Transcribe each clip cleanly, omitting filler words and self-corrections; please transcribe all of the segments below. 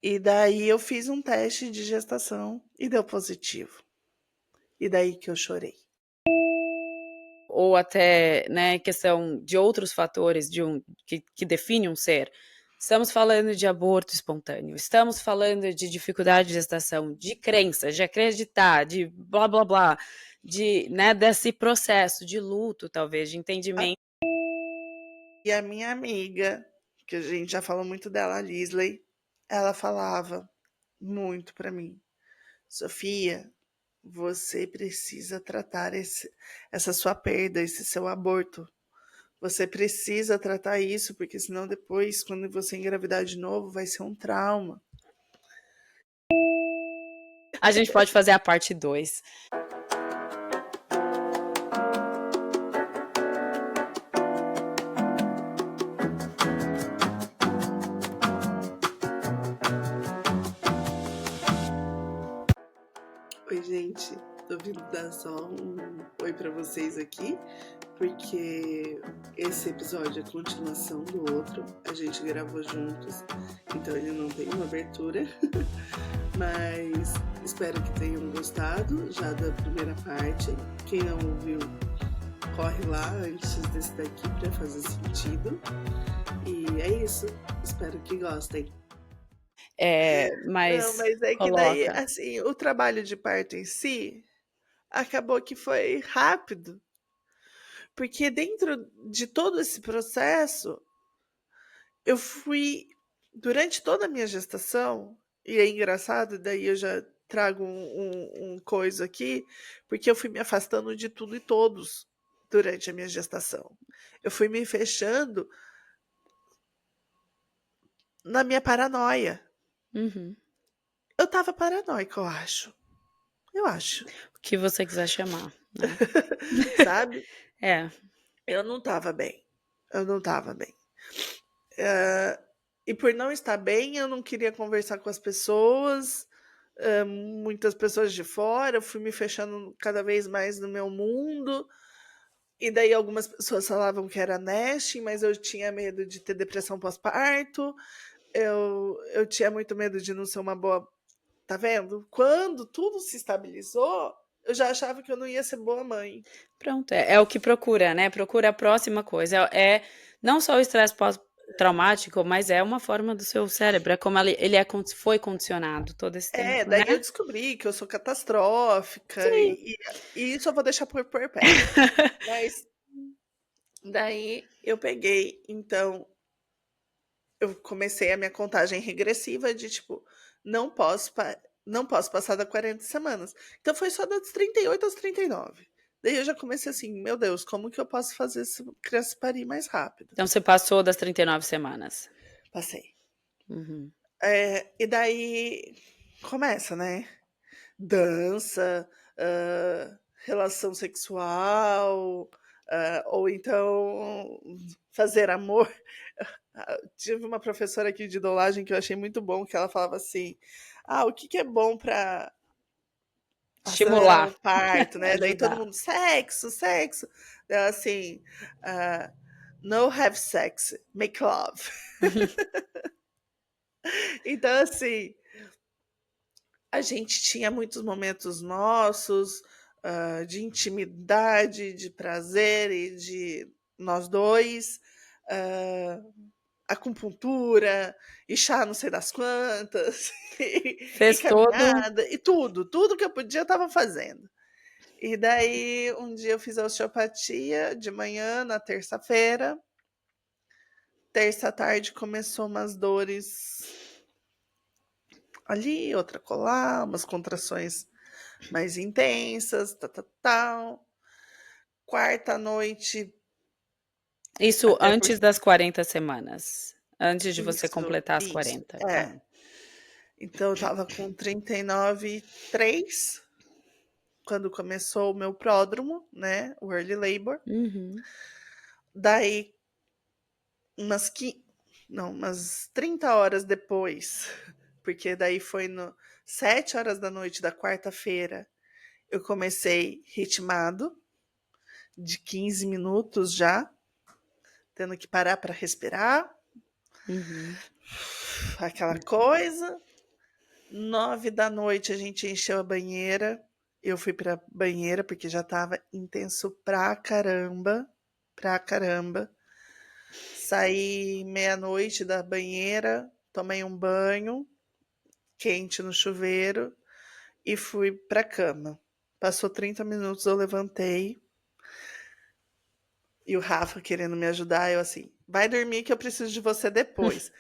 E daí eu fiz um teste de gestação e deu positivo. E daí que eu chorei. Ou até, né, questão de outros fatores que define um ser. Estamos falando de aborto espontâneo, estamos falando de dificuldade de gestação, de crença, de acreditar, de blá blá blá, né, desse processo de luto, talvez, de entendimento. E a minha amiga, que a gente já falou muito dela, a Lisley, ela falava muito pra mim: Sofia, você precisa tratar essa sua perda, esse seu aborto. Você precisa tratar isso, porque senão depois, quando você engravidar de novo, vai ser um trauma. A gente pode fazer a parte 2. Oi, gente. Tô vindo dar só um oi pra vocês aqui, porque esse episódio é a continuação do outro. A gente gravou juntos, então ele não tem uma abertura. Mas espero que tenham gostado já da primeira parte. Quem não ouviu, corre lá antes desse daqui pra fazer sentido. E é isso. Espero que gostem. Não, Mas mas é que daí, coloca. assim, o trabalho de parto em si acabou que foi rápido, porque dentro de todo esse processo, eu fui, durante toda a minha gestação, e é engraçado, daí eu já trago um coisa aqui, porque eu fui me afastando de tudo e todos durante a minha gestação. Eu fui me fechando na minha paranoia. Uhum. Eu tava paranoica, eu acho. Eu acho. O que você quiser chamar, né? Sabe? É. Eu não tava bem. Eu não tava bem. E por não estar bem, eu não queria conversar com as pessoas, muitas pessoas de fora, eu fui me fechando cada vez mais no meu mundo. E daí algumas pessoas falavam que era nesting, mas eu tinha medo de ter depressão pós-parto. Eu tinha muito medo de não ser uma boa. Tá vendo? Quando tudo se estabilizou, eu já achava que eu não ia ser boa mãe. Pronto, é o que procura, né? Procura a próxima coisa. É não só o estresse pós-traumático, mas é uma forma do seu cérebro. É como foi condicionado todo esse tempo, É, né? daí eu descobri que eu sou catastrófica Sim. e isso eu vou deixar por perpétuo. Mas daí eu peguei, então eu comecei a minha contagem regressiva de tipo, não posso passar das 40 semanas. Então foi só das 38 às 39. Daí eu já comecei assim, meu Deus, como que eu posso fazer essa criança parir mais rápido? Então você passou das 39 semanas. Passei. Uhum. E daí começa, né? Dança, relação sexual, ou então fazer amor. Tive uma professora aqui de dolagem que eu achei muito bom, que ela falava assim: ah, o que, que é bom para acelerar Estimular, um parto, né? Daí todo ajudar. mundo, sexo, sexo. Ela assim, ah, no have sex, make love. Então, assim, a gente tinha muitos momentos nossos, de intimidade, de prazer e de nós dois, hã, acupuntura, e chá não sei das quantas, e Fez todo. caminhada, e tudo, tudo que eu podia eu estava fazendo. E daí um dia eu fiz a osteopatia de manhã, na terça-feira, terça à tarde começou umas dores ali, outra colar, umas contrações mais intensas, tal, tal, tal. Quarta noite, Isso até por antes das 40 semanas. Antes de você completar as isso, 40. Tá. é. Então eu estava com 39,3 quando começou o meu pródromo, né, o early labor. Uhum. Daí umas qui não, umas 30 horas depois, porque daí foi no 7 horas da noite da quarta-feira, eu comecei ritmado, de 15 minutos já, tendo que parar para respirar, Uhum. aquela coisa. 9 da noite a gente encheu a banheira. Eu fui pra banheira porque já tava intenso pra caramba. Pra caramba. Saí meia-noite da banheira, tomei um banho quente no chuveiro e fui pra cama. Passou 30 minutos, eu levantei e o Rafa querendo me ajudar, eu assim, vai dormir que eu preciso de você depois.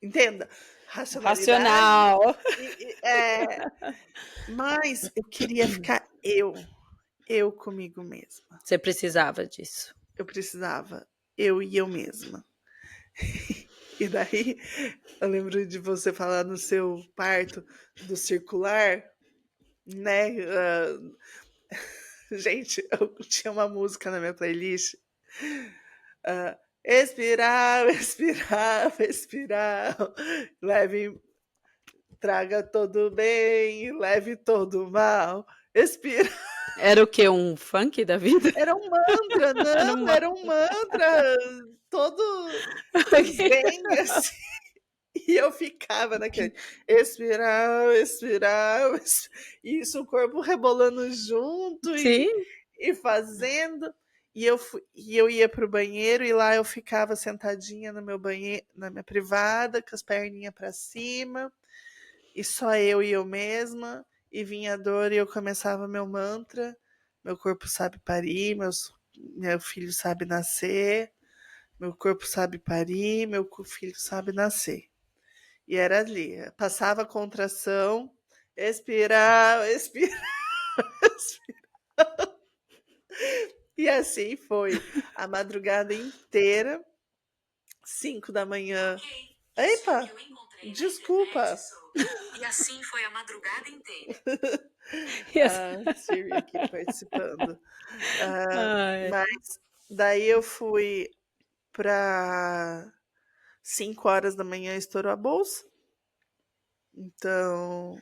Entenda? Racionalidade. Racional. Mas eu queria ficar eu comigo mesma. Você precisava disso. Eu precisava, eu e eu mesma. E daí, eu lembro de você falar no seu parto do circular, né? Gente, eu tinha uma música na minha playlist. Espiral, espiral, espiral. Leve, traga todo bem, leve todo mal. Espiral. Era o quê? Um funk da vida? Era um mantra, Era não, uma... era um mantra todo zen, assim. E eu ficava naquele espiral, espiral, e isso o corpo rebolando junto Sim. e fazendo. E eu ia pro banheiro e lá eu ficava sentadinha no meu banheiro, na minha privada, com as perninhas para cima, e só eu e eu mesma, e vinha a dor e eu começava meu mantra. Meu corpo sabe parir, meu filho sabe nascer, meu corpo sabe parir, meu filho sabe nascer. E era ali, passava a contração, expirava, expirava, expirava. E assim foi a madrugada inteira, 5 da manhã. Epa, desculpa. E assim foi a madrugada inteira. A Siri aqui participando. Ai. Mas daí eu fui para 5 horas da manhã, estourou a bolsa. Então,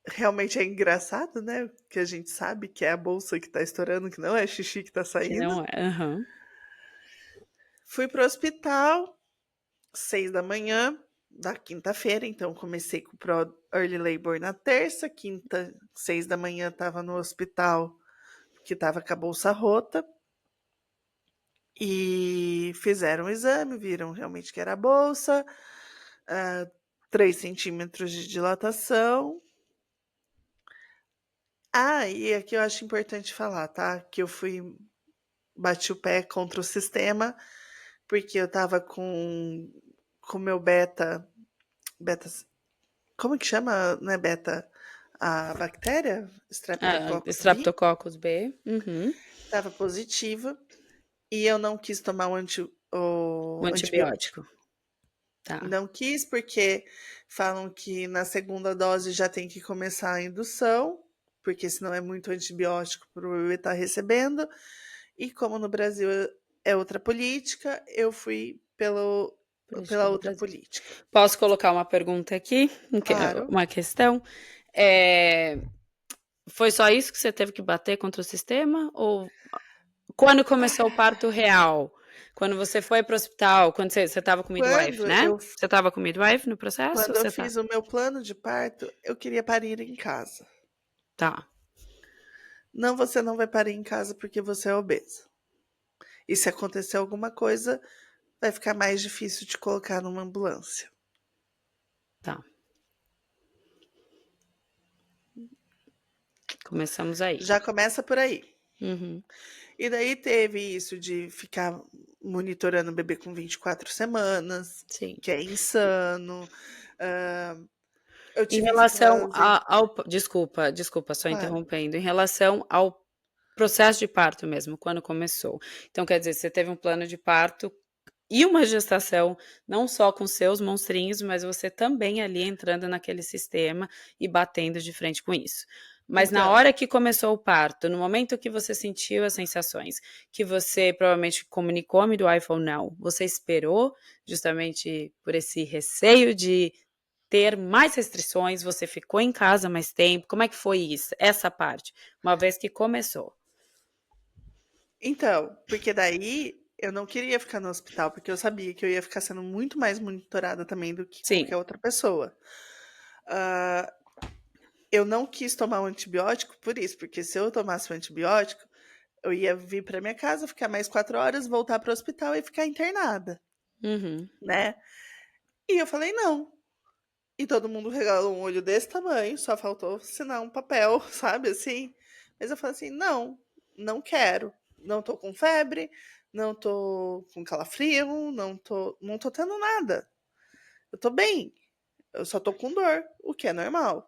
realmente é engraçado, né? Que a gente sabe que é a bolsa que tá estourando, que não é xixi que tá Que saindo. não é. Uhum. Fui pro hospital, 6 da manhã da quinta-feira, então comecei com o Pro Early Labor na terça, quinta, 6 da manhã tava no hospital, que tava com a bolsa rota. E fizeram o exame, viram realmente que era a bolsa, 3 centímetros de dilatação. E aqui eu acho importante falar, tá? Que eu bati o pé contra o sistema, porque eu tava com o meu beta, como que chama, né, beta? A bactéria? Streptococcus B, Streptococcus B. Uhum. tava positiva, e eu não quis tomar O o antibiótico. antibiótico. Tá. Não quis, porque falam que na segunda dose já tem que começar a indução, porque senão é muito antibiótico para o bebê estar recebendo. E como no Brasil é outra política, eu fui Política pela do outra Brasil. política. Posso colocar uma pergunta aqui? Claro. Uma questão? Foi só isso que você teve que bater contra o sistema? Ou quando começou o parto real? Quando você foi para o hospital? Quando você estava com midwife, Quando né? eu, Você estava com midwife no processo? Ou quando eu você tá? fiz o meu plano de parto, eu queria parir em casa. Tá. Não, você não vai parir em casa porque você é obesa. E se acontecer alguma coisa, vai ficar mais difícil de colocar numa ambulância. Tá. Começamos aí. Já começa por aí. Uhum. E daí teve isso de ficar monitorando o bebê com 24 semanas, Sim. que é insano. Eu Em tive relação inflase. ao. Desculpa, só Claro. interrompendo. Em relação ao processo de parto mesmo, quando começou. Então, quer dizer, você teve um plano de parto e uma gestação, não só com seus monstrinhos, mas você também ali entrando naquele sistema e batendo de frente com isso. Mas na Então, hora que começou o parto, no momento que você sentiu as sensações, que você provavelmente comunicou a midwife ou não, você esperou justamente por esse receio de ter mais restrições, você ficou em casa mais tempo, como é que foi isso, essa parte, uma vez que começou? porque daí eu não queria ficar no hospital, porque eu sabia que eu ia ficar sendo muito mais monitorada também do que Sim. qualquer outra pessoa. Ah, eu não quis tomar um antibiótico por isso, porque se eu tomasse um antibiótico, eu ia vir para minha casa, ficar mais 4 horas, voltar para o hospital e ficar internada, Uhum. né? E eu falei, não. E todo mundo regalou um olho desse tamanho, só faltou assinar um papel, sabe, assim. Mas eu falei assim, não, não quero. Não tô com febre, não tô com calafrio, não tô tendo nada. Eu tô bem, eu só tô com dor, o que é normal.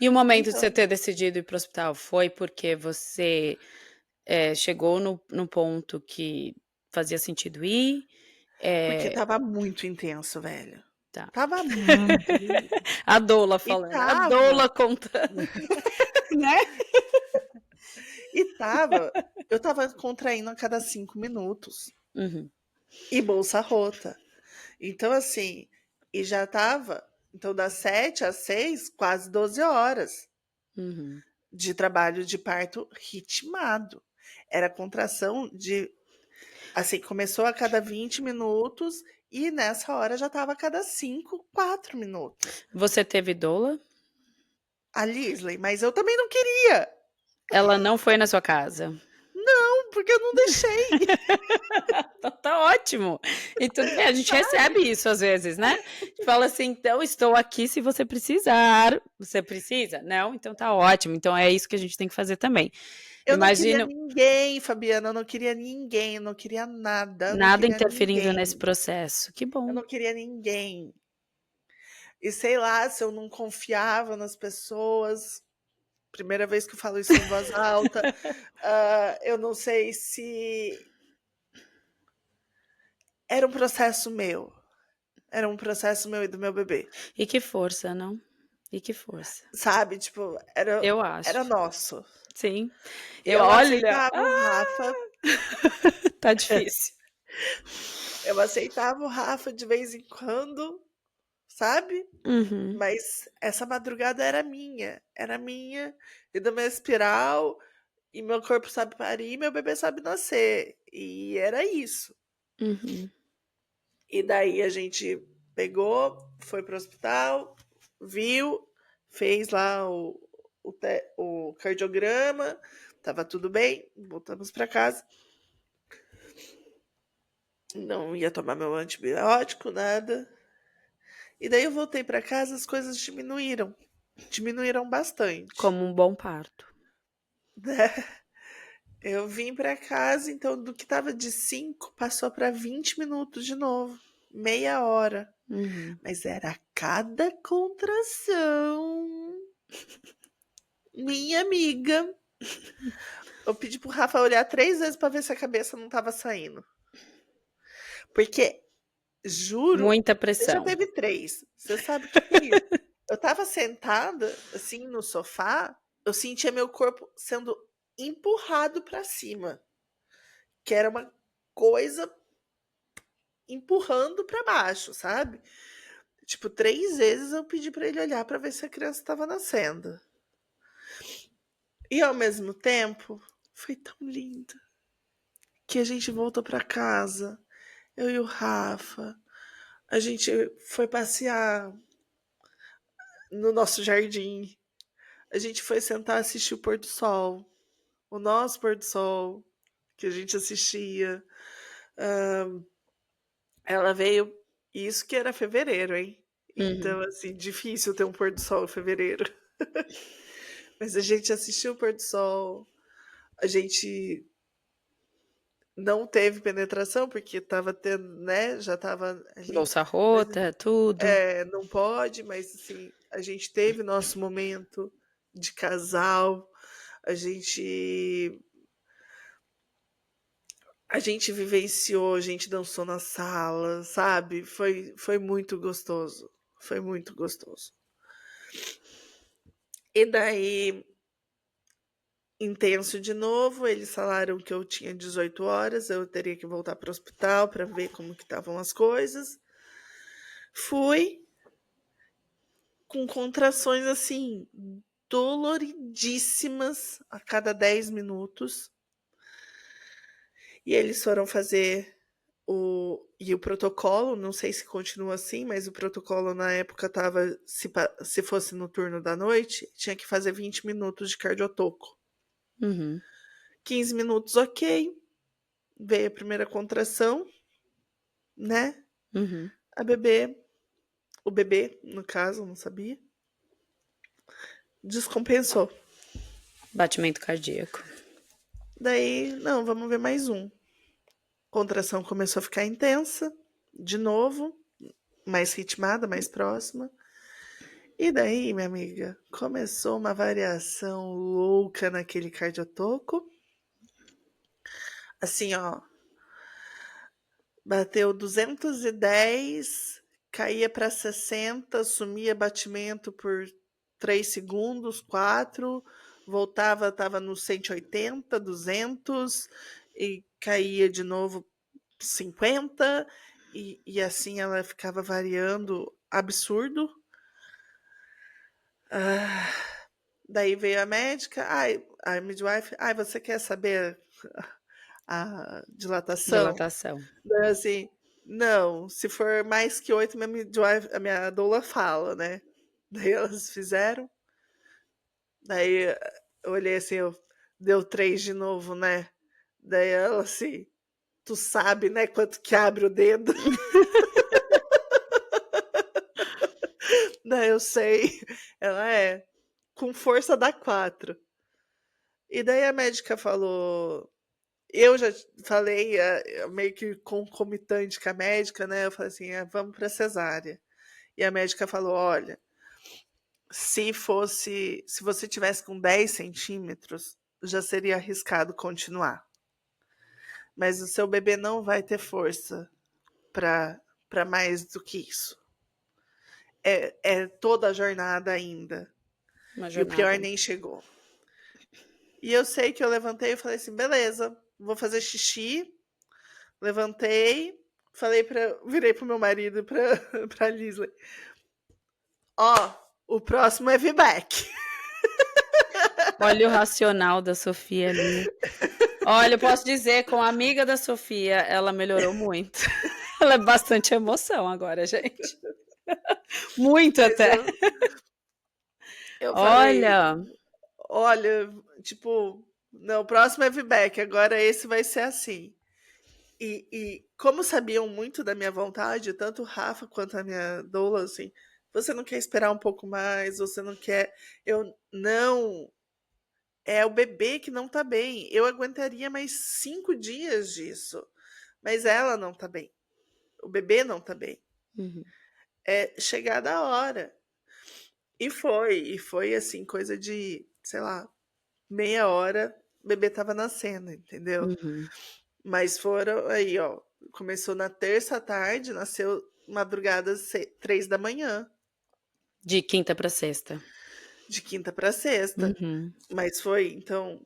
E o momento de você Então, ter decidido ir para o hospital foi porque você, chegou no ponto que fazia sentido ir? porque Eh, tava muito intenso, velho. tá. Tava muito. A doula E falando, a tava, doula contando, né. eu tava contraindo a cada 5 minutos. Uhum, E bolsa rota. Então, assim, e já tava, então das 7 às 6, quase 12 horas uhum. de trabalho de parto ritmado. Era contração de, assim, começou a cada 20 minutos e nessa hora já estava a cada 5, 4 minutos. Você teve doula? A Lisley, mas eu também não queria, Ela não foi na sua casa? porque eu não deixei, Então tá ótimo. E tudo bem, a gente recebe sabe? isso às vezes, né. Fala assim: "Então estou aqui se você precisar". Você precisa? Não? Então tá ótimo, então é isso que a gente tem que fazer também. Eu não queria Imagino ninguém, Fabiana, eu não queria ninguém, eu não queria nada, eu não nada queria interferindo nesse ninguém. processo. Que Eu bom. não queria ninguém. E sei lá, se eu não confiava nas pessoas, primeira vez que eu falo isso em voz alta, eu não sei se era um processo meu e do meu bebê, E que força, não? E que força. sabe? Tipo, Eu era acho. nosso. Sim. Eu Eu olha, aceitava o Rafa, tá difícil. eu aceitava o Rafa de vez em quando, sabe? Uhum, Mas essa madrugada era minha, e do meu espiral, e meu corpo sabe parir, meu bebê sabe nascer. E era isso. uhum. E daí a gente pegou, foi pro hospital, viu, fez lá o cardiograma, tava tudo bem, voltamos para casa. Não ia tomar meu antibiótico, nada. E daí eu voltei para casa, as coisas diminuíram bastante, Como um bom parto. né? Eu vim para casa, então do que tava de 5 passou para 20 minutos de novo, meia hora. Uhum. Mas era cada contração. Minha amiga. Eu pedi pro Rafa olhar 3 vezes para ver se a cabeça não tava saindo. Porque, juro, Muita você já pressão. teve 3. Você sabe o que é isso. Eu tava sentada, assim, no sofá, eu sentia meu corpo sendo empurrado para cima. Que era uma coisa empurrando para baixo, sabe? Tipo, 3 vezes eu pedi para ele olhar para ver se a criança estava nascendo. E ao mesmo tempo, foi tão lindo que a gente voltou para casa, eu e o Rafa. A gente foi passear no nosso jardim. A gente foi sentar assistir o pôr do sol. O nosso pôr do sol, que a gente assistia. Ela veio. Isso que era fevereiro, hein? Uhum. Então, assim, difícil ter um pôr do sol em fevereiro. Mas a gente assistiu o pôr do sol. A gente não teve penetração, porque tava tendo, né? Já tava ali. Bolsa rota, tudo. Não pode, mas assim, a gente teve nosso momento de casal. A gente a gente vivenciou, a gente dançou na sala, sabe? Foi muito gostoso. Foi muito gostoso. E daí, intenso de novo, eles falaram que eu tinha 18 horas, eu teria que voltar para o hospital para ver como que estavam as coisas. Fui com contrações assim doloridíssimas a cada 10 minutos. E eles foram fazer E o protocolo, não sei se continua assim, mas o protocolo na época tava, se fosse no turno da noite, tinha que fazer 20 minutos de cardiotoco. Uhum. 15 minutos, ok. Veio a primeira contração, né? Uhum. O bebê, no caso, não sabia, descompensou. Batimento cardíaco. Daí, não, vamos ver mais um. Contração começou a ficar intensa, de novo, mais ritmada, mais próxima. E daí, minha amiga, começou uma variação louca naquele cardiotoco. Assim, ó, bateu 210, caía para 60, sumia batimento por 3 segundos, 4, voltava, estava no 180, 200 e caía de novo 50 e assim ela ficava variando absurdo. Daí veio a médica, a midwife, você quer saber a dilatação? Dilatação. Daí assim, não, se for mais que 8, minha midwife, a minha doula fala, né? Daí elas fizeram. Daí eu olhei assim, deu 3 de novo, né? Daí ela assim, tu sabe, né, quanto que abre o dedo? Daí eu sei. Ela com força dá 4. E daí a médica falou. Eu já falei, meio que concomitante com a médica, né? Eu falei assim: vamos para cesárea. E a médica falou: olha, se você tivesse com 10 centímetros, já seria arriscado continuar. Mas o seu bebê não vai ter força para mais do que isso. É toda a jornada ainda. Uma E o pior jornada. nem chegou. E eu sei que eu levantei e falei assim: beleza, vou fazer xixi. Levantei, virei pro meu marido, pra Lisley. Ó, o próximo é VBAC. Olha o racional da Sofia ali. Olha, eu posso dizer, com a amiga da Sofia, ela melhorou muito. Ela é bastante emoção agora, gente. Muito Mas até. eu falei, Olha, olha, tipo, não, o próximo é VBAC, agora esse vai ser assim. E como sabiam muito da minha vontade, tanto o Rafa quanto a minha doula, assim, você não quer esperar um pouco mais, você não quer. Eu não. É o bebê que não tá bem. Eu aguentaria mais 5 dias disso. Mas ela não tá bem. O bebê não tá bem. uhum. É chegada a hora. E foi assim, coisa de, sei lá, meia hora, o bebê tava nascendo, entendeu? Uhum. Mas foram aí, ó. Começou na terça à tarde, nasceu madrugada 3 da manhã, De quinta para sexta. de quinta para sexta. Uhum. Mas foi, então,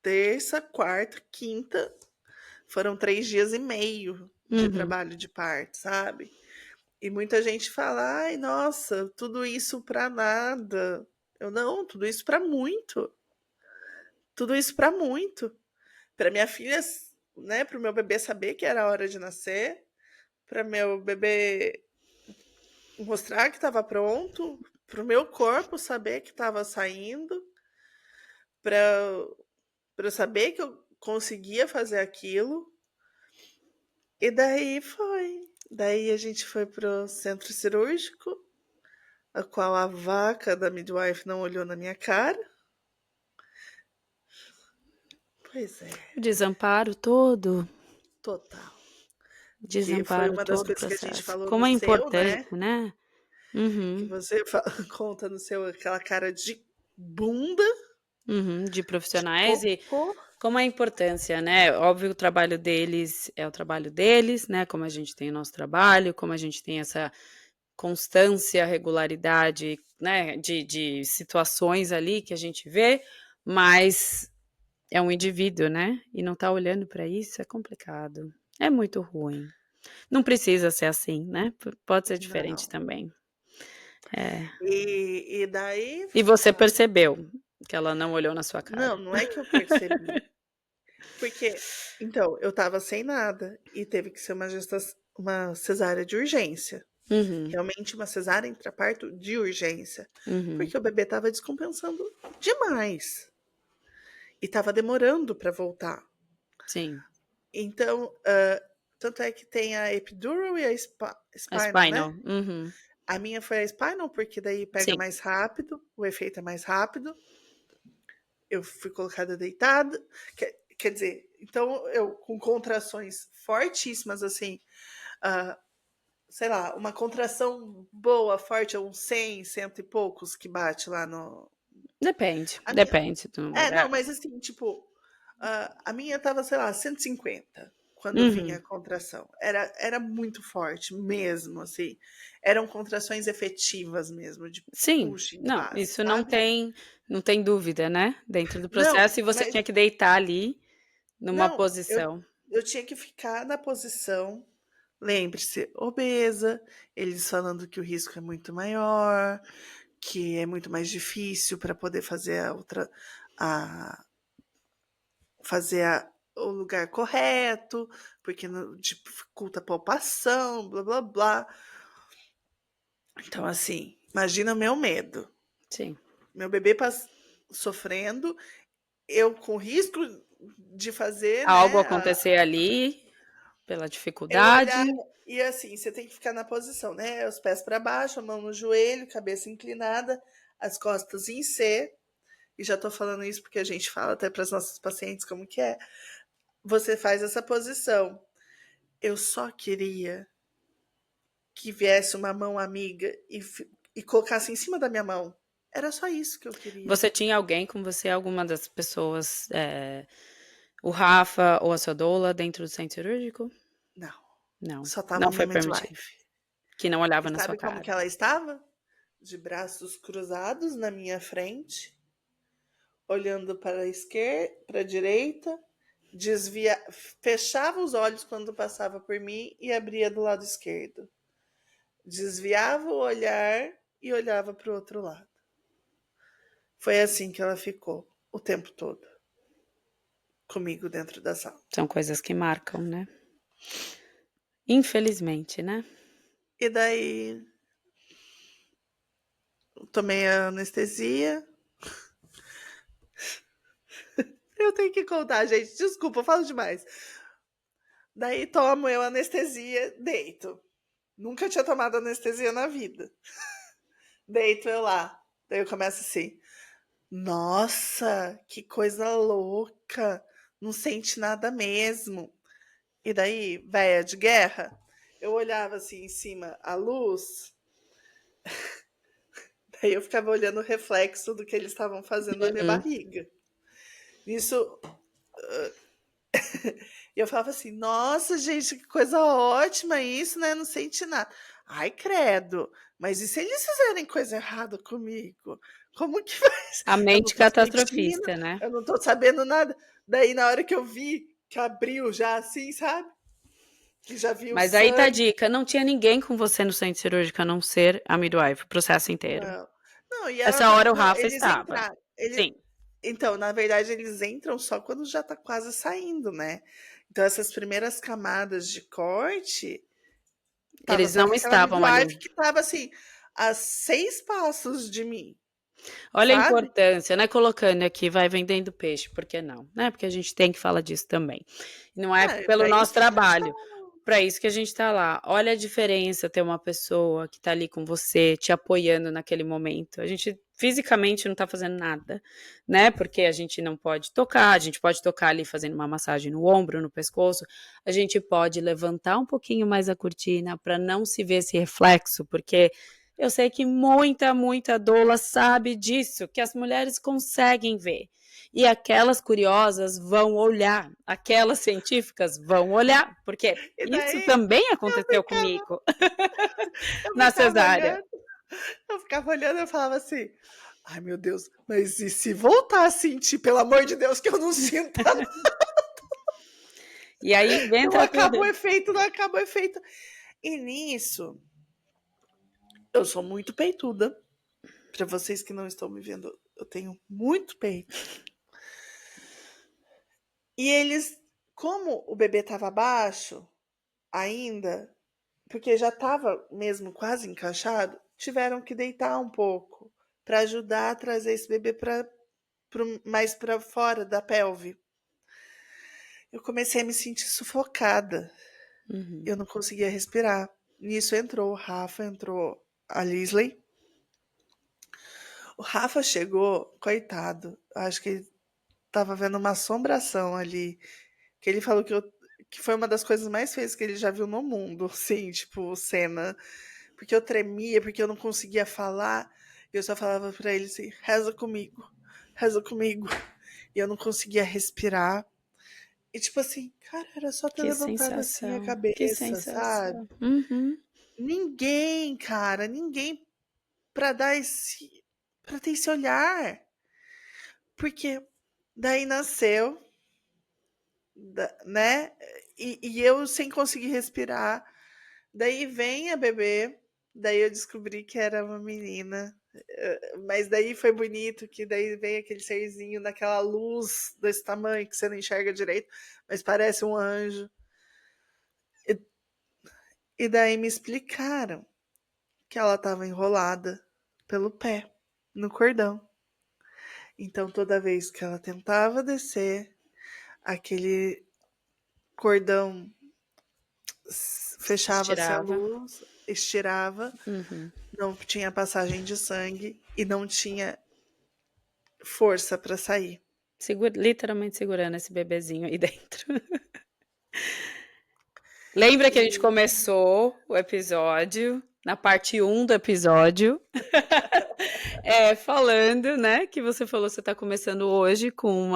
terça, quarta, quinta, foram 3 dias e meio de Uhum. trabalho de parto, sabe? E muita gente fala, ai, nossa, tudo isso pra nada. Eu não, tudo isso pra muito. Tudo isso pra muito. Pra minha filha, né, pro meu bebê saber que era a hora de nascer, pra meu bebê mostrar que estava pronto, pro meu corpo saber que estava saindo, pra para eu saber que eu conseguia fazer aquilo. E daí foi. Daí a gente foi pro centro cirúrgico, a qual a vaca da midwife não olhou na minha cara. Pois é, O desamparo todo. total. Que foi Desamparo uma das todo o coisas que a gente processo. falou no Como é seu, importante, né? né? Que Uhum. você conta no seu aquela cara de bunda, Uhum. De de profissionais e cocô. como a importância, né? Óbvio, o trabalho deles é o trabalho deles, né? Como a gente tem o nosso trabalho, como a gente tem essa constância, regularidade, né? De situações ali que a gente vê, mas é um indivíduo, né? E não tá olhando para isso é complicado. É muito ruim. Não precisa ser assim, né? Pode ser diferente Não. também. É. E daí, E você ah, percebeu que ela não olhou na sua cara. não é que eu percebi. Porque, então, eu tava sem nada e teve que ser uma cesárea de urgência. Uhum, Realmente uma cesárea intraparto de urgência. uhum, Porque o bebê tava descompensando demais. E tava demorando para voltar. sim. Então, tanto é que tem a epidural e a A spinal, né? spinal. Uhum, A minha foi a spinal, porque daí pega sim. mais rápido, o efeito é mais rápido. Eu fui colocada deitada. Quer dizer, então eu com contrações fortíssimas, assim, ah, sei lá, uma contração boa, forte, uns 100, cento e poucos que bate lá no. Depende, A minha, depende do não, lugar. mas assim, tipo, a minha tava, sei lá, 150 quando vinha Uhum. a contração. Era muito forte mesmo, assim. Eram contrações efetivas mesmo, de Sim, puxa e não, passa, isso não sabe? tem, não tem dúvida, né? Dentro do Não, processo, e você mas tinha que deitar ali numa não, posição. eu tinha que ficar na posição, lembre-se, obesa, eles falando que o risco é muito maior, que é muito mais difícil para poder fazer a fazer o lugar correto, porque dificulta a palpação, blá blá blá. Então, assim, imagina o meu medo. Sim. Meu bebê sofrendo, eu com risco de fazer, Algo né? acontecer ali pela Eu dificuldade. olhar e assim, você tem que ficar na posição, né? Os pés para baixo, a mão no joelho, cabeça inclinada, as costas em C. E já tô falando isso porque a gente fala até para os nossos pacientes como que é. Você faz essa posição. Eu só queria que viesse uma mão amiga e colocasse em cima da minha mão. Era só isso que eu queria. Você tinha alguém com você, alguma das pessoas, o Rafa ou a sua doula dentro do centro cirúrgico? Não, Não, só tava não minha foi permitido. midwife. Que não E olhava na sua sabe como cara. que ela estava? De braços cruzados na minha frente, olhando para a esquerda, para a direita, fechava os olhos quando passava por mim e abria do lado esquerdo. Desviava o olhar e olhava para o outro lado. Foi assim que ela ficou o tempo todo comigo dentro da sala. São coisas que marcam, né? Infelizmente, né? E daí tomei a anestesia. Eu tenho que contar, gente. Desculpa, eu falo demais. Daí tomo eu anestesia, deito. Nunca tinha tomado anestesia na vida. Deito eu lá. Daí eu começo assim. Nossa, que coisa louca. Não sente nada mesmo. E daí, véia de guerra, eu olhava assim em cima a luz. Daí eu ficava olhando o reflexo do que eles estavam fazendo na minha Uhum. barriga. Isso. E eu falava assim: nossa, gente, que coisa ótima isso, né? Não sente nada. Ai, credo. Mas e se eles fizerem coisa errada comigo? Como que faz? A Eu não mente tô sentindo, catastrofista, né? eu não tô sabendo nada. Daí, na hora que eu vi que abriu já assim, sabe? Que já vi o Mas aí tá a sangue. dica, não tinha ninguém com você no centro cirúrgico a não ser a midwife, o processo inteiro. Não, não, e ela Essa tá. hora o Não, Rafa eles estava. entraram. Sim, Então, na verdade, eles entram só quando já tá quase saindo, né? Então, essas primeiras camadas de corte, tava eles só não com aquela estavam midwife ali. que tava assim, a 6 passos de mim, Olha a sabe? importância, né? Colocando aqui, vai vendendo peixe, por que não? Né? Porque a gente tem que falar disso também. Não é É, pelo pra nosso isso que a gente tá trabalho. lá. Para isso que a gente está lá. Olha a diferença ter uma pessoa que está ali com você, te apoiando naquele momento. A gente fisicamente não está fazendo nada, né? Porque a gente não pode tocar, a gente pode tocar ali fazendo uma massagem no ombro, no pescoço. A gente pode levantar um pouquinho mais a cortina para não se ver esse reflexo, porque eu sei que muita doula sabe disso, que as mulheres conseguem ver. E aquelas curiosas vão olhar, aquelas científicas vão olhar, porque E isso daí também eu aconteceu ficava, comigo eu na ficava cesárea. olhando, eu ficava olhando e falava assim, ai meu Deus, mas e se voltar a sentir, pelo amor de Deus, que eu não sinta, E aí não entra acaba o tudo. efeito, não acaba o efeito. E nisso, eu sou muito peituda. Para vocês que não estão me vendo, eu tenho muito peito. E eles, como o bebê estava abaixo ainda, porque já estava mesmo quase encaixado, tiveram que deitar um pouco para ajudar a trazer esse bebê mais para fora da pelve. Eu comecei a me sentir sufocada. Uhum. Eu não conseguia respirar. Nisso entrou o Rafa, entrou a Lisley. O Rafa chegou, coitado. Acho que ele tava vendo uma assombração ali. Que ele falou que foi uma das coisas mais feias que ele já viu no mundo. Sim, tipo, cena. Porque eu tremia, porque eu não conseguia falar. E eu só falava pra ele assim: reza comigo, reza comigo. E eu não conseguia respirar. E tipo assim, cara, era só ter Que levantado assim a sensação, que cabeça, sabe? sensação. Uhum. Ninguém, cara, ninguém pra dar esse. Pra ter esse olhar. Porque daí nasceu, né? E eu sem conseguir respirar. Daí vem a bebê. Daí eu descobri que era uma menina. Mas daí foi bonito que daí vem aquele serzinho naquela luz desse tamanho que você não enxerga direito, mas parece um anjo. E, e daí me explicaram que ela estava enrolada pelo pé no cordão. Então toda vez que ela tentava descer, aquele cordão fechava-se a Tirava. luz, estirava, Uhum. não tinha passagem de sangue e não tinha força para sair. Literalmente segurando esse bebezinho aí dentro. Lembra que a gente E começou o episódio, na parte 1 do episódio, falando, né, que você falou que você está começando hoje com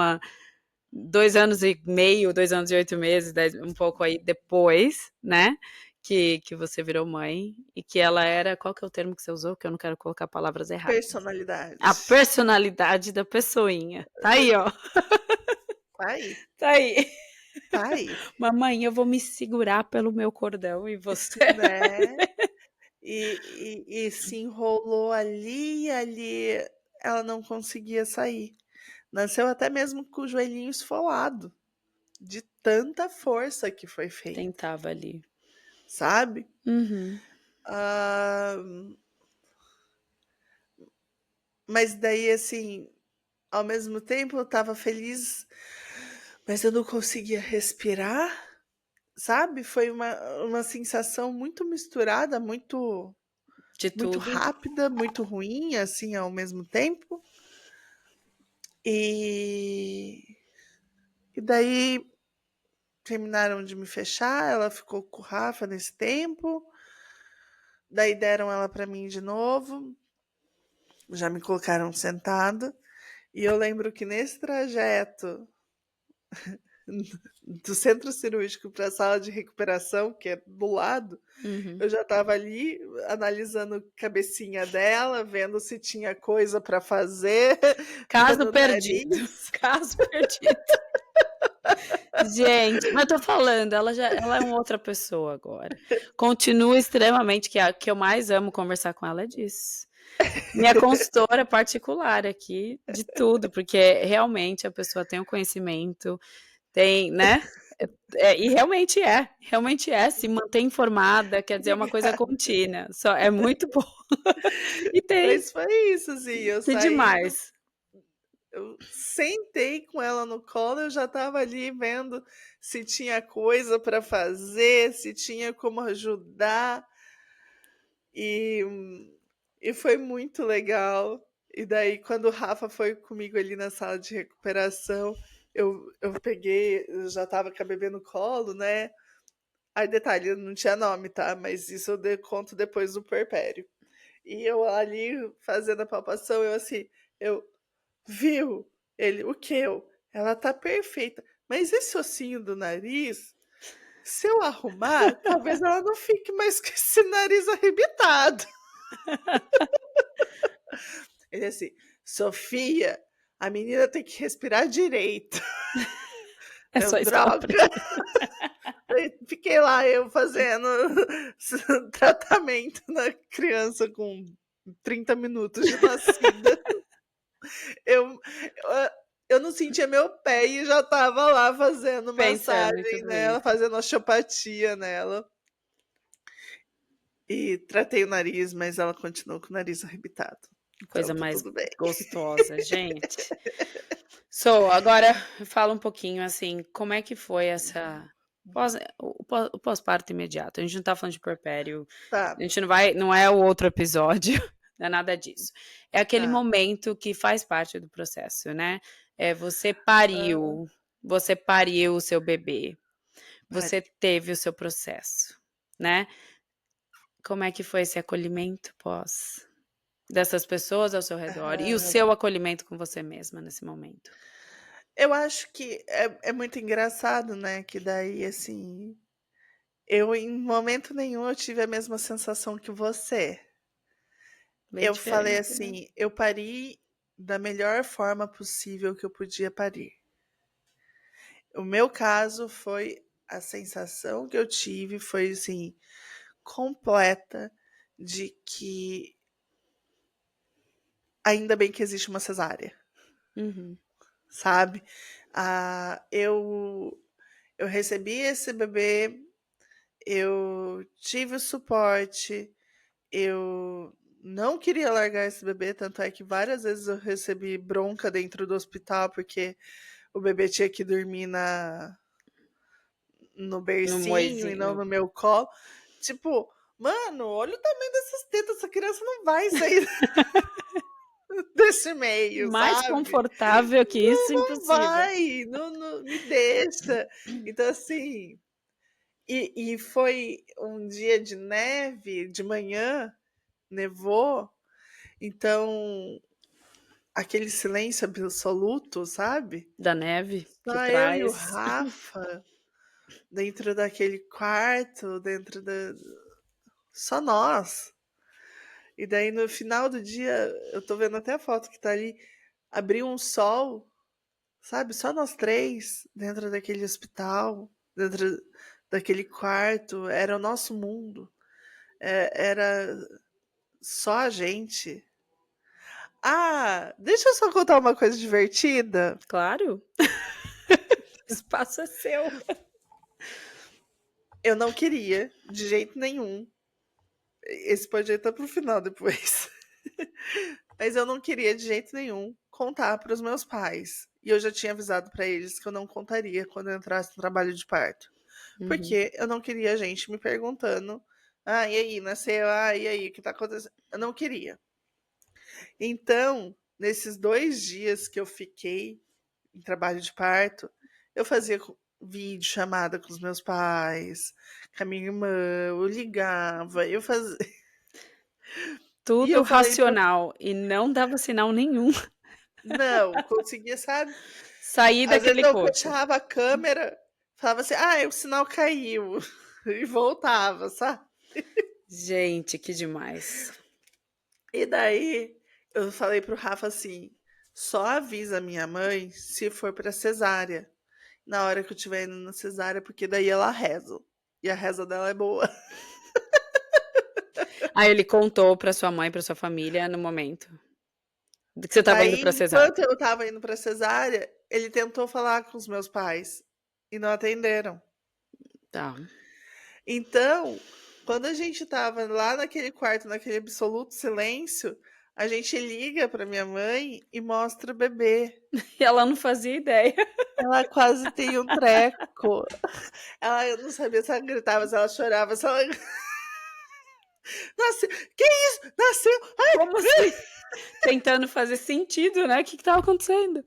2 anos e meio, 2 anos e 8 meses, um pouco aí depois, né, que você virou mãe, e que ela era, qual que é o termo que você usou, que eu não quero colocar palavras erradas. personalidade. A personalidade da pessoinha. Tá aí, ó. Tá aí, Tá aí. tá aí, Mamãe, eu vou me segurar pelo meu cordão e você. né? E se enrolou ali e ali ela não conseguia sair. Nasceu até mesmo com o joelhinho esfolado, de tanta força que foi feita, Tentava ali. sabe? Uhum. Ah, mas daí, assim, ao mesmo tempo eu tava feliz, mas eu não conseguia respirar, sabe? Foi uma sensação muito misturada, De muito tudo. rápida, muito ruim, assim, ao mesmo tempo. E, e daí terminaram de me fechar, ela ficou com o Rafa nesse tempo. Daí deram ela para mim de novo. Já me colocaram sentada. E eu lembro que nesse trajeto do centro cirúrgico para a sala de recuperação, que é do lado, Uhum. eu já estava ali analisando a cabecinha dela, vendo se tinha coisa para fazer, Caso vendo o perdido. nariz. Caso perdido. Gente, mas eu tô falando, ela é uma outra pessoa agora. Continua extremamente, que eu mais amo conversar com ela é disso. Minha consultora particular aqui, de tudo, porque realmente a pessoa tem o conhecimento, tem, né? E realmente se manter informada, quer dizer, é uma coisa Obrigada. contínua, só é muito bom. E tem, Mas foi isso, assim, eu que saí demais. eu sentei com ela no colo, eu já estava ali vendo se tinha coisa para fazer, se tinha como ajudar. E, e foi muito legal. E daí, quando o Rafa foi comigo ali na sala de recuperação, eu peguei, eu já estava com a bebê no colo, né? Aí, detalhe, não tinha nome, tá? Mas isso conto depois do puerpério. E eu ali fazendo a palpação, eu assim, eu viu? Ele, o que eu? Ela tá perfeita. Mas esse ossinho do nariz, se eu arrumar, talvez ela não fique mais com esse nariz arrebitado. Ele assim, Sofia, a menina tem que respirar direito. É Eu, só isso que ela droga. precisa. Fiquei lá eu fazendo tratamento na criança com 30 minutos de nascida. Eu, Eu não sentia meu pé e já tava lá fazendo Pensando em massagem tudo nela, isso. fazendo osteopatia nela. E tratei o nariz, mas ela continuou com o nariz arrebitado. Coisa Então tá mais tudo bem. gostosa, gente. Agora fala um pouquinho, assim, como é que foi essa o pós-parto imediato? A gente não tá falando de puerpério, Tá, a gente não é o outro episódio, não é nada disso. É aquele tá. momento que faz parte do processo, né? Você Ah, pariu o seu bebê, você pare. teve o seu processo, né? Como é que foi esse acolhimento pós? Dessas pessoas ao seu redor e o Ah, seu acolhimento com você mesma nesse momento? eu acho que é muito engraçado, né? Que daí, assim, eu em momento nenhum eu tive a mesma sensação que você. Bem Eu falei diferente, né? assim, eu pari da melhor forma possível que eu podia parir. O meu caso foi a sensação que eu tive foi assim completa de que ainda bem que existe uma cesárea, Uhum. sabe? Ah, eu recebi esse bebê, eu tive o suporte, eu não queria largar esse bebê, tanto é que várias vezes eu recebi bronca dentro do hospital porque o bebê tinha que dormir no No bercinho e não moizinho. no meu colo. Tipo, mano, olha o tamanho dessas tetas, essa criança não vai sair desse meio, Mais sabe? confortável que isso, Não impossível. vai, não me deixa. Então, assim, e foi um dia de neve, de manhã, nevou, então aquele silêncio absoluto, sabe? Da neve que Só eu e o traz. Rafa dentro daquele quarto, dentro da. Só nós. E daí no final do dia, eu tô vendo até a foto que tá ali, abriu um sol, sabe? Só nós três dentro daquele hospital, dentro daquele quarto, era o nosso mundo. Era só a gente. Ah, deixa eu só contar uma coisa divertida. Claro, o espaço é seu. Eu não queria, de jeito nenhum. Esse pode ir até pro final depois. Mas eu não queria de jeito nenhum contar para os meus pais. E eu já tinha avisado para eles que eu não contaria quando eu entrasse no trabalho de parto. Uhum. Porque eu não queria gente me perguntando: ah, e aí, nasceu? Ah, e aí, o que tá acontecendo? Eu não queria. Então, nesses 2 dias que eu fiquei em trabalho de parto, eu fazia vídeo chamada com os meus pais, com a minha irmã, eu ligava, eu fazia. E Tudo eu falei pra. racional e não dava sinal nenhum. Não, conseguia, sabe? Sair Às vezes daquele eu corpo. fechava a câmera, falava assim: ah, o sinal caiu. E voltava, sabe? Gente, que demais. E daí eu falei pro Rafa assim: só avisa minha mãe se for pra cesárea. Na hora que eu estiver indo na cesárea, porque daí ela reza. E a reza dela é boa. Aí ele contou pra sua mãe, pra sua família no momento de que você estava indo Aí, pra cesárea. enquanto eu tava indo pra cesárea, ele tentou falar com os meus pais e não atenderam. Tá. Então, quando a gente tava lá naquele quarto, naquele absoluto silêncio, a gente liga pra minha mãe e mostra o bebê. E ela não fazia ideia. Ela quase tem um treco. Ela, eu não sabia se ela gritava, se ela chorava, se ela. Nasceu! Que isso? Nasceu! Como assim? Tentando fazer sentido, né? O que estava acontecendo?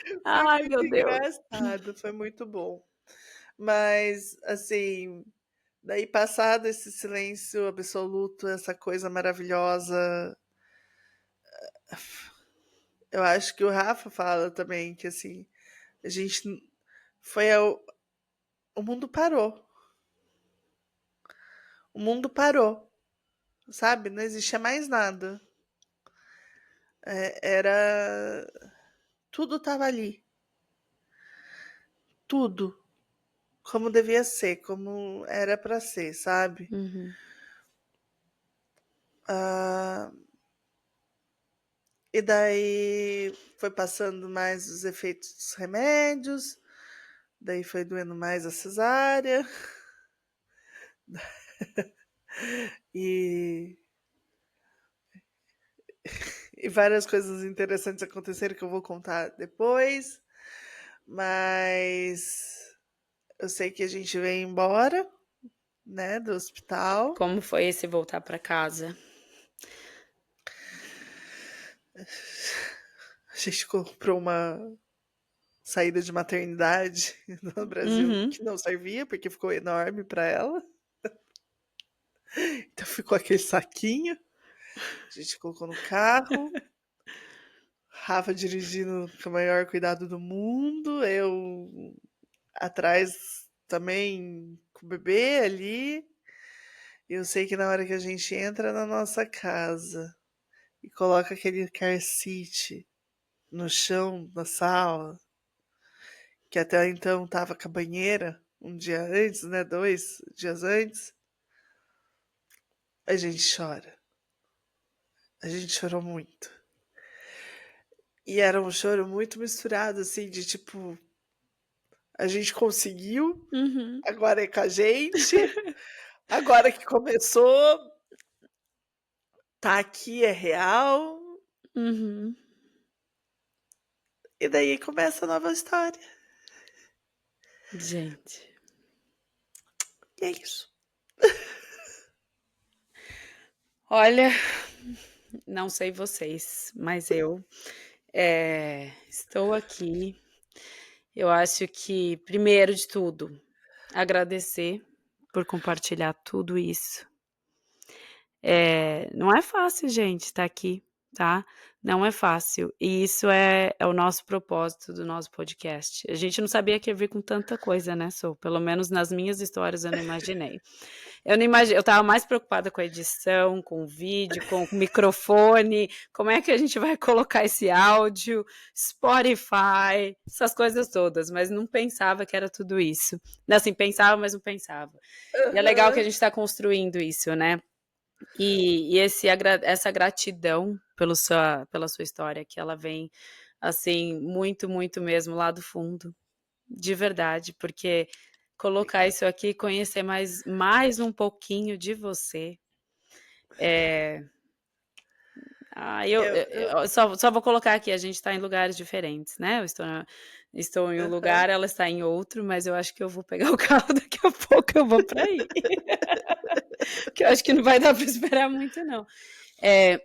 Foi Ai, muito meu Deus. engraçado, foi muito bom. Mas, assim, daí passado esse silêncio absoluto, essa coisa maravilhosa, eu acho que o Rafa fala também que, assim, a gente foi ao, o mundo parou. O mundo parou, sabe? Não existia mais nada. Era. Tudo tava ali. Tudo. Como devia ser, como era pra ser, sabe? Uhum. Ah, E daí foi passando mais os efeitos dos remédios, daí foi doendo mais a cesárea. E, e várias coisas interessantes aconteceram que eu vou contar depois. Mas eu sei que a gente veio embora, né, do hospital. Como foi esse voltar para casa? A gente comprou uma saída de maternidade no Brasil Uhum. que não servia, porque ficou enorme para ela. Então ficou aquele saquinho. A gente colocou no carro. Rafa dirigindo com o maior cuidado do mundo. Eu atrás também com o bebê ali. Eu sei que na hora que a gente entra na nossa casa e coloca aquele car seat no chão da sala, que até então tava com a banheira um dia antes, né? 2 dias antes, a gente chora. A gente chorou muito. E era um choro muito misturado, assim, de tipo, a gente conseguiu, Uhum. agora é com a gente, agora que começou, tá aqui, é real. Uhum. E daí começa a nova história. Gente. E é isso. Olha, não sei vocês, mas eu estou aqui. Eu acho que, primeiro de tudo, agradecer por compartilhar tudo isso. Não é fácil, gente, estar aqui, tá? Não é fácil. E isso é o nosso propósito do nosso podcast. A gente não sabia que ia vir com tanta coisa, né, Sô? Pelo menos nas minhas histórias eu não imaginei. Eu estava mais preocupada com a edição, com o vídeo, com o microfone, como é que a gente vai colocar esse áudio, Spotify, essas coisas todas, mas não pensava que era tudo isso. Assim, pensava, mas não pensava. E é legal que a gente está construindo isso, né? E essa gratidão pela sua história, que ela vem, assim, muito, muito mesmo lá do fundo, de verdade, porque colocar isso aqui, conhecer mais um pouquinho de você. Eu, Eu só vou colocar aqui, a gente está em lugares diferentes, né? Estou em um aham. lugar, ela está em outro, mas eu acho que eu vou pegar o carro daqui a pouco, eu vou para aí. Que eu acho que não vai dar para esperar muito, não. É,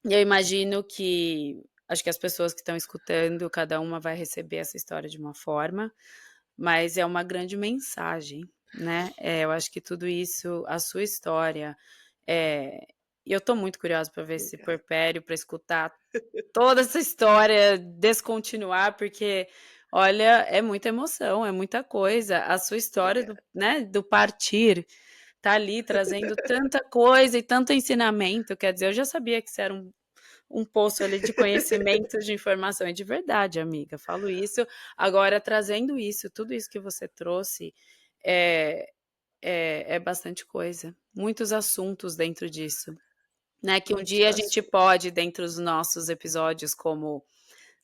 eu imagino que acho que as pessoas que estão escutando, cada uma vai receber essa história de uma forma, mas é uma grande mensagem, né? Eu acho que tudo isso, a sua história, e eu estou muito curiosa para ver esse Obrigada. puerpério, para escutar toda essa história, descontinuar, porque olha, é muita emoção, é muita coisa. A sua história do, Obrigada. né, do partir tá ali trazendo tanta coisa e tanto ensinamento. Quer dizer, eu já sabia que isso era um poço ali de conhecimento, de informação, e de verdade, amiga, falo isso. Agora, trazendo isso, tudo isso que você trouxe, é, é bastante coisa. Muitos assuntos dentro disso. Né, que um Muitos dia a gente assuntos. pode, dentro dos nossos episódios, como,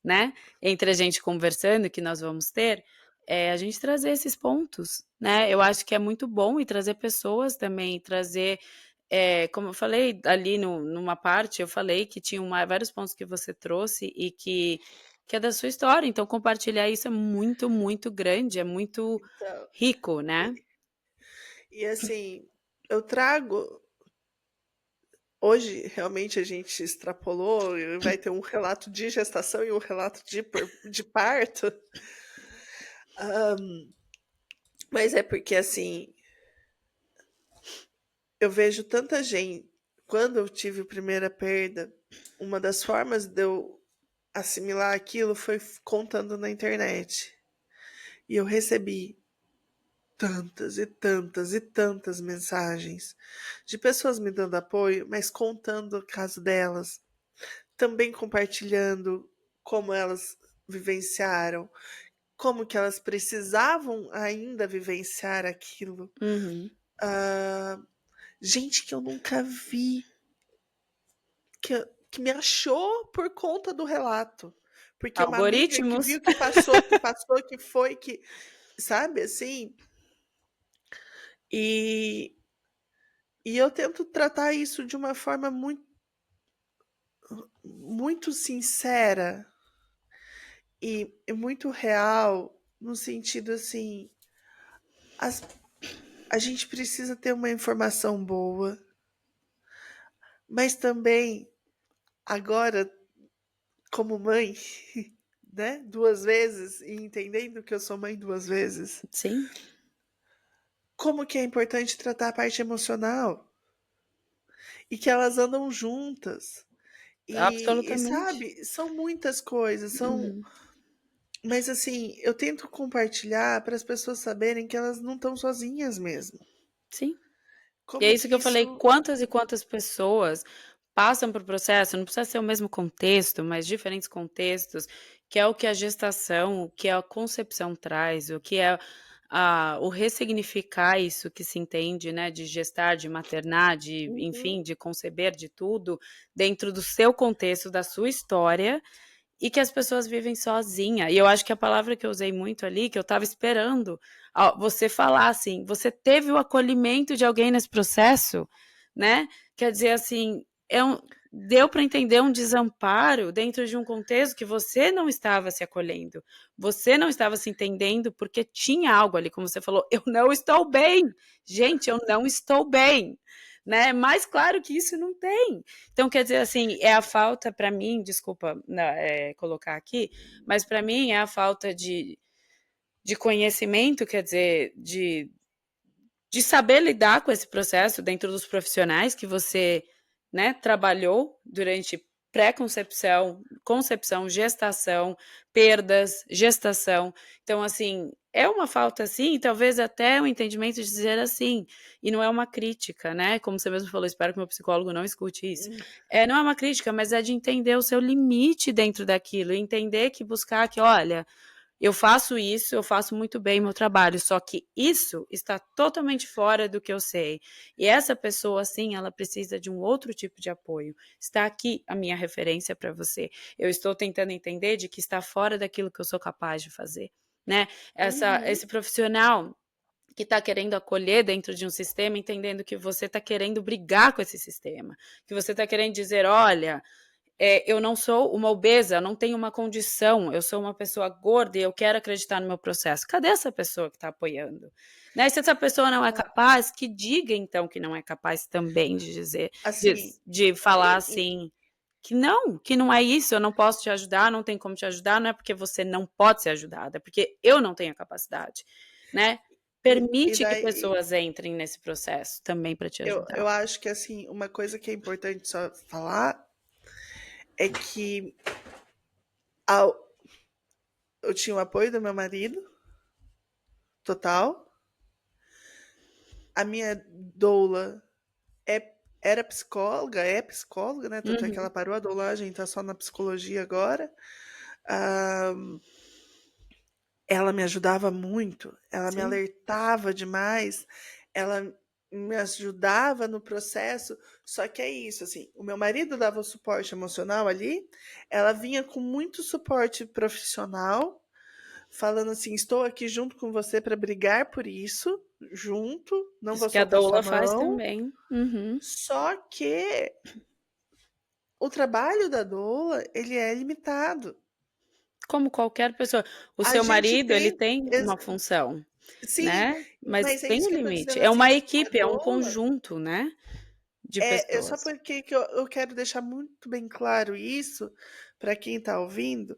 né, entre a gente conversando, que nós vamos ter, a gente trazer esses pontos, né? Eu acho que é muito bom e trazer pessoas também, trazer, como eu falei ali numa parte, eu falei que tinha vários pontos que você trouxe e que é da sua história, então compartilhar isso é muito, muito grande, é muito Então, rico, né? e assim, eu trago. Hoje, realmente, a gente extrapolou, e vai ter um relato de gestação e um relato de parto. Mas é porque, assim, eu vejo tanta gente. Quando eu tive a primeira perda, uma das formas de eu assimilar aquilo foi contando na internet. E eu recebi tantas e tantas e tantas mensagens de pessoas me dando apoio, mas contando o caso delas, também compartilhando como elas vivenciaram, como que elas precisavam ainda vivenciar aquilo. Uhum. Ah, gente que eu nunca vi, que que me achou por conta do relato. Porque uma amiga que Algoritmos. viu que passou, que foi, que. Sabe, assim? E eu tento tratar isso de uma forma muito sincera e muito real, no sentido assim, a gente precisa ter uma informação boa, mas também, agora, como mãe, né, 2 vezes, e entendendo que eu sou mãe 2 vezes, Sim, como que é importante tratar a parte emocional, e que elas andam juntas. E absolutamente. sabe, são muitas coisas, são. Uhum. Mas assim, eu tento compartilhar para as pessoas saberem que elas não estão sozinhas mesmo. Sim. E é Como isso que que eu falei, isso. quantas e quantas pessoas passam por processo, não precisa ser o mesmo contexto, mas diferentes contextos, que é o que a gestação, o que a concepção traz, o que é o ressignificar isso que se entende, né, de gestar, de maternar, de, Uhum. enfim, de conceber, de tudo, dentro do seu contexto, da sua história, e que as pessoas vivem sozinha. E eu acho que a palavra que eu usei muito ali, que eu estava esperando você falar assim, você teve o acolhimento de alguém nesse processo, né? Quer dizer assim, deu para entender um desamparo dentro de um contexto que você não estava se acolhendo, você não estava se entendendo porque tinha algo ali, como você falou, eu não estou bem, gente, eu não estou bem, né? Mas claro que isso não tem. Então, quer dizer assim, é a falta para mim, desculpa colocar aqui, mas para mim é a falta de conhecimento, quer dizer, de saber lidar com esse processo dentro dos profissionais que você, né, trabalhou durante pré-concepção, concepção, gestação, perdas, gestação. Então, assim, é uma falta assim, e talvez até um entendimento de dizer assim, e não é uma crítica, né? Como você mesmo falou, espero que meu psicólogo não escute isso. Não é uma crítica, mas é de entender o seu limite dentro daquilo, entender que buscar que, olha, eu faço isso, eu faço muito bem meu trabalho, só que isso está totalmente fora do que eu sei. E essa pessoa, sim, ela precisa de um outro tipo de apoio. Está aqui a minha referência para você. Eu estou tentando entender de que está fora daquilo que eu sou capaz de fazer, né? Uhum. Esse profissional que está querendo acolher dentro de um sistema, entendendo que você está querendo brigar com esse sistema, que você está querendo dizer, olha, eu não sou uma obesa, não tenho uma condição, eu sou uma pessoa gorda e eu quero acreditar no meu processo. Cadê essa pessoa que está apoiando? Né? Se essa pessoa não é capaz, que diga então que não é capaz também de dizer, Assim, de falar e- assim, que não é isso, eu não posso te ajudar, não tem como te ajudar, não é porque você não pode ser ajudada, é porque eu não tenho a capacidade, né? e Permite que daí pessoas entrem nesse processo também para te eu ajudar. acho que assim, uma coisa que é importante só falar é que ao- eu tinha o apoio do meu marido, total. A minha doula era psicóloga, é psicóloga, né? Tanto é que ela Uhum, parou a doulagem, tá só na psicologia agora. Ah, ela me ajudava muito, ela me sim. alertava demais, ela me ajudava no processo. Só que é isso, assim, o meu marido dava o suporte emocional ali, ela vinha com muito suporte profissional, falando assim: estou aqui junto com você para brigar por isso, junto, não Isso vou que a soltar sua doula faz mão. também. Uhum. Só que o trabalho da doula, ele é limitado. Como qualquer pessoa. O A seu gente marido, ele tem. tem uma função, Sim, né, mas mas é tem isso um que eu tô limite. dizendo É uma assim, a equipe, é um doula. conjunto, né, de É só pessoas. porque que eu quero deixar muito bem claro isso para quem tá ouvindo,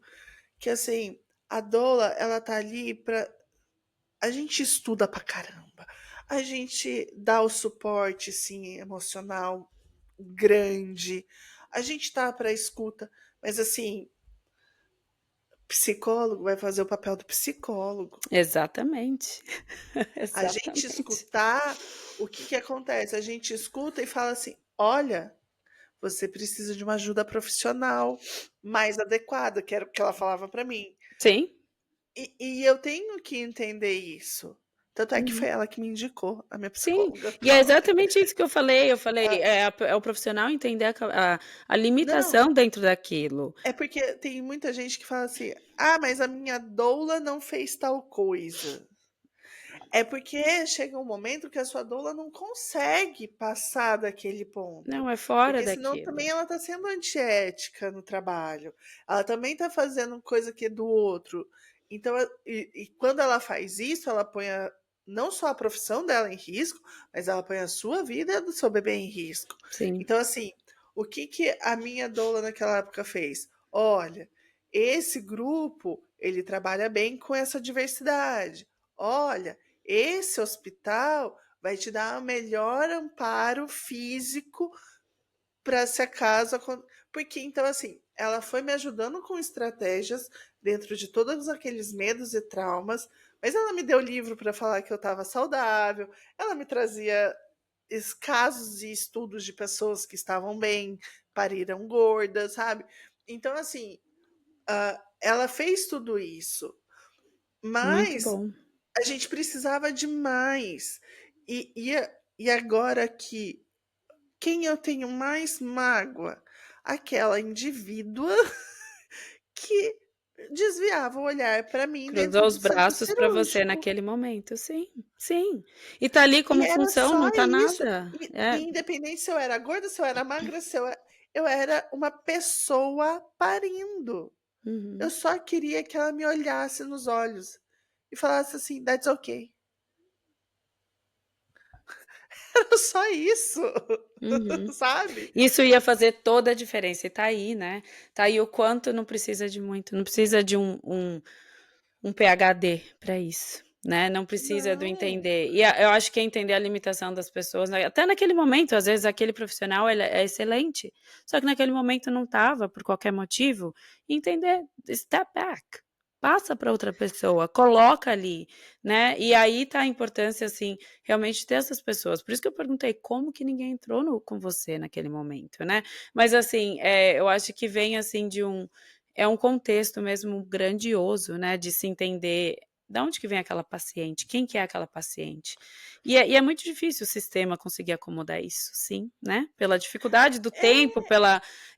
que assim, a doula, ela tá ali para. A gente estuda pra caramba. A gente dá o suporte, sim, emocional grande. A gente tá para escuta, mas assim, psicólogo vai fazer o papel do psicólogo. Exatamente. A gente Exatamente. escutar, o que que acontece? A gente escuta e fala assim: olha, você precisa de uma ajuda profissional mais adequada, que era o que ela falava para mim. Sim, E eu tenho que entender isso. Tanto é que Uhum. foi ela que me indicou, a minha Sim, psicóloga. e é exatamente isso que eu falei. Eu falei, Ah, é o profissional entender a não, limitação dentro daquilo. é porque tem muita gente que fala assim: ah, mas a minha doula não fez tal coisa. É porque chega um momento que a sua doula não consegue passar daquele ponto. Não, é fora Porque senão também daquilo. ela está sendo antiética no trabalho. Ela também está fazendo coisa que é do outro. Então, e quando ela faz isso, ela põe não só a profissão dela em risco, mas ela põe a sua vida e do seu bebê em risco. Sim, Então, assim, o que que a minha doula naquela época fez? Olha, esse grupo, ele trabalha bem com essa diversidade. Olha, esse hospital vai te dar o melhor amparo físico para se acaso porque então assim, ela foi me ajudando com estratégias dentro de todos aqueles medos e traumas, mas ela me deu livro para falar que eu estava saudável, ela me trazia casos e estudos de pessoas que estavam bem, pariram gordas, sabe? Então assim, ela fez tudo isso, muito mas bom. a gente precisava de mais. E agora que quem eu tenho mais mágoa? Aquela indivídua que desviava o olhar para mim Cruzou dentro os do centro braços para você cirúrgico. naquele momento, sim, sim. E tá ali E como era função, só não tá isso. nada. E independente se eu era gorda, se eu era magra, se eu era uma pessoa parindo. Eu Uhum, só queria que ela me olhasse nos olhos e falasse assim: "That's okay". Era só isso, uhum. sabe? Isso ia fazer toda a diferença e tá aí, né, tá aí o quanto não precisa de muito, não precisa de um PhD para isso, né, não precisa do Não. entender. E eu acho que é entender a limitação das pessoas, né, até naquele momento, às vezes aquele profissional ele é excelente, só que naquele momento não estava por qualquer motivo, entender, step back, passa para outra pessoa, coloca ali, né, e aí tá a importância, assim, realmente ter essas pessoas. Por isso que eu perguntei como que ninguém entrou com você naquele momento, né. Mas assim, eu acho que vem assim de é um contexto mesmo grandioso, né, de se entender da onde que vem aquela paciente, quem que é aquela paciente. E é muito difícil o sistema conseguir acomodar isso, sim, né, pela dificuldade do tempo,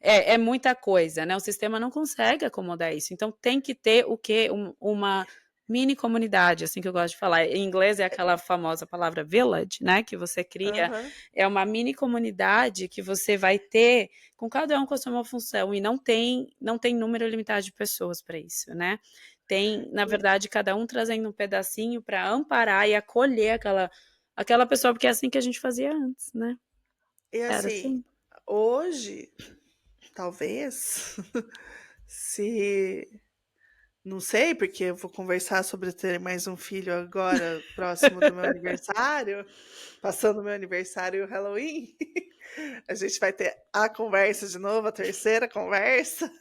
É, é muita coisa, né, o sistema não consegue acomodar isso, então tem que ter o quê? Uma mini comunidade, assim que eu gosto de falar, em inglês é aquela famosa palavra village, né, que você cria, aham. é uma mini comunidade que você vai ter com cada um com a sua função, e não tem número limitado de pessoas para isso, né. Tem, na E, verdade, cada um trazendo um pedacinho para amparar e acolher aquela pessoa, porque é assim que a gente fazia antes, né. e Era assim, assim. hoje, talvez, se não sei, porque eu vou conversar sobre ter mais um filho agora, próximo do meu aniversário, passando o meu aniversário e o Halloween. A gente vai ter a conversa de novo, a terceira conversa.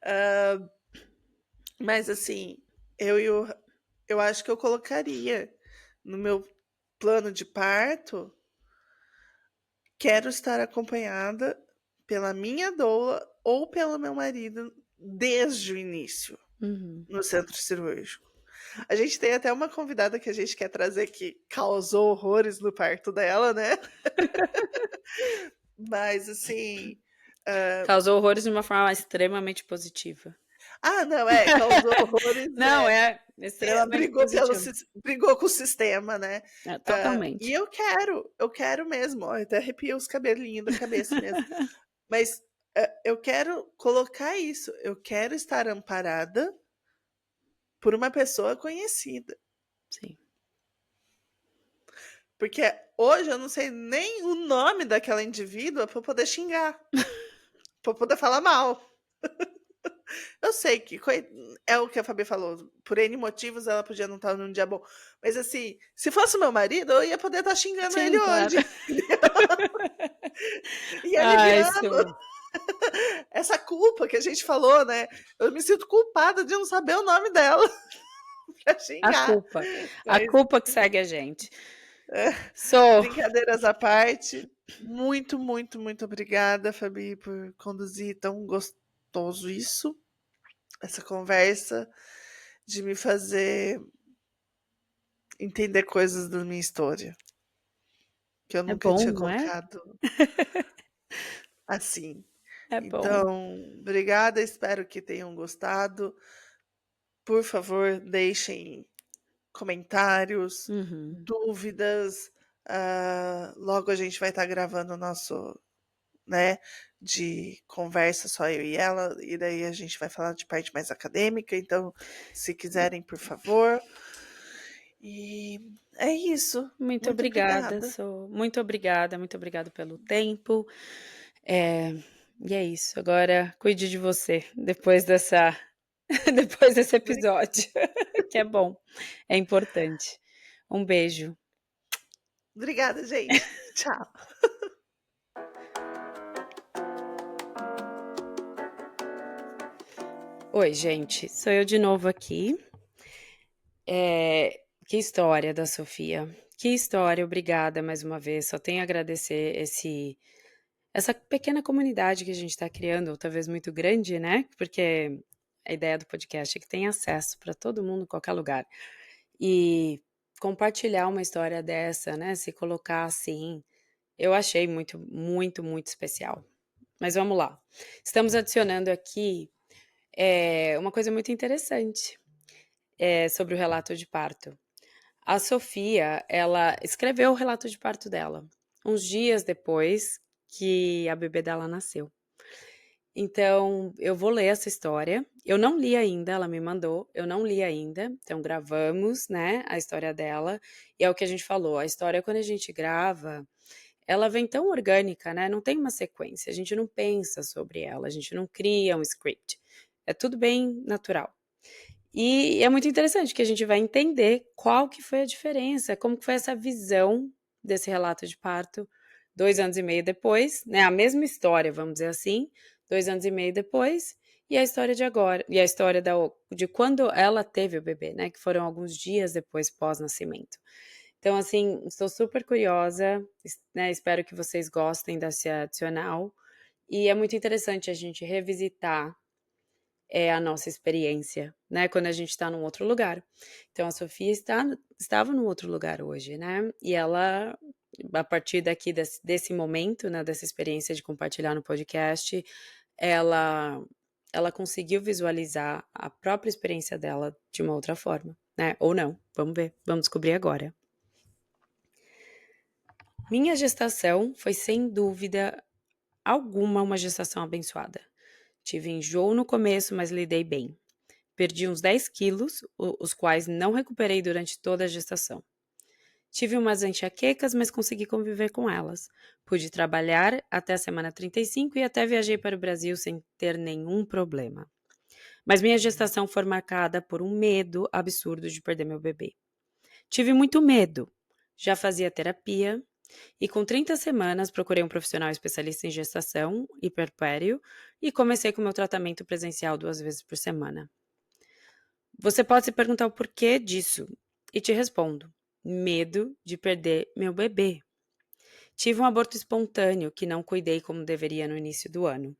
Ah, mas assim, eu, e o- eu acho que eu colocaria no meu plano de parto, quero estar acompanhada pela minha doula ou pelo meu marido desde o início Uhum. no centro cirúrgico. A gente tem até uma convidada que a gente quer trazer que causou horrores no parto dela, né? Mas assim. Causou horrores de uma forma extremamente positiva. Não, causou horrores, Não, é extremamente brigou, positivo. brigou com o sistema, né? É, E totalmente. eu quero mesmo, ó, até arrepio os cabelinhos da cabeça mesmo. Mas eu quero colocar isso, eu quero estar amparada por uma pessoa conhecida. Sim. Porque hoje eu não sei nem o nome daquela indivídua para poder xingar, para poder falar mal. Eu sei que é o que a Fabi falou, por N motivos ela podia não estar num dia bom. Mas assim, se fosse meu marido, eu ia poder estar xingando ele Sim, claro. hoje. Ia Ai, aliviando Su. essa culpa que a gente falou, né? Eu me sinto culpada de não saber o nome dela pra A xingar. culpa. A Mas culpa que segue a gente. é, Sou. brincadeiras à parte, muito, muito, muito obrigada, Fabi, por conduzir tão gostoso isso, essa conversa, de me fazer entender coisas da minha história, que eu É nunca bom, tinha não é? colocado assim. É bom. Então, obrigada, espero que tenham gostado. Por favor, deixem comentários, Uhum. dúvidas. Logo a gente vai estar gravando o nosso, né, de conversa só eu e ela, e daí a gente vai falar de parte mais acadêmica. Então, se quiserem, por favor. E é isso. Muito Muito obrigada, obrigada. muito obrigada pelo tempo. Eh, e é isso, agora cuide de você depois dessa depois desse Obri- episódio, que é bom, é importante. Um beijo. Obrigada, gente. Tchau. Oi, gente, sou eu de novo aqui. Que história da Sofia, que história, obrigada mais uma vez, só tenho a agradecer essa pequena comunidade que a gente está criando, ou talvez muito grande, né, porque a ideia do podcast é que tem acesso para todo mundo, em qualquer lugar. E compartilhar uma história dessa, né, se colocar assim, eu achei muito, muito, muito especial. Mas vamos lá. Estamos adicionando aqui uma coisa muito interessante sobre o relato de parto. A Sofia, ela escreveu o relato de parto dela, uns dias depois que a bebê dela nasceu. Então, eu vou ler essa história. Eu não li ainda, ela me mandou, eu não li ainda. Então, gravamos, né, a história dela. E é o que a gente falou, a história, quando a gente grava, ela vem tão orgânica, né? Não tem uma sequência, a gente não pensa sobre ela, a gente não cria um script. É tudo bem natural. E é muito interessante que a gente vai entender qual que foi a diferença, como que foi essa visão desse relato de parto 2 anos e meio depois, né? A mesma história, vamos dizer assim, 2 anos e meio depois, e a história de agora, e a história de quando ela teve o bebê, né? Que foram alguns dias depois pós-nascimento. Então, assim, estou super curiosa, né? Espero que vocês gostem desse adicional. E é muito interessante a gente revisitar a nossa experiência, né, quando a gente está num outro lugar. Então a Sofia estava num outro lugar hoje, né, e ela, a partir daqui desse momento, né, dessa experiência de compartilhar no podcast, ela conseguiu visualizar a própria experiência dela de uma outra forma, né, ou não, vamos ver, vamos descobrir agora. Minha gestação foi sem dúvida alguma uma gestação abençoada. Tive enjoo no começo, mas lidei bem. Perdi uns 10 quilos, os quais não recuperei durante toda a gestação. Tive umas enxaquecas, mas consegui conviver com elas. Pude trabalhar até a semana 35 e até viajei para o Brasil sem ter nenhum problema. Mas minha gestação foi marcada por um medo absurdo de perder meu bebê. Tive muito medo. Já fazia terapia e com 30 semanas procurei um profissional especialista em gestação e puerpério e comecei com meu tratamento presencial 2 vezes por semana. Você pode se perguntar o porquê disso, e te respondo: medo de perder meu bebê. Tive um aborto espontâneo que não cuidei como deveria no início do ano.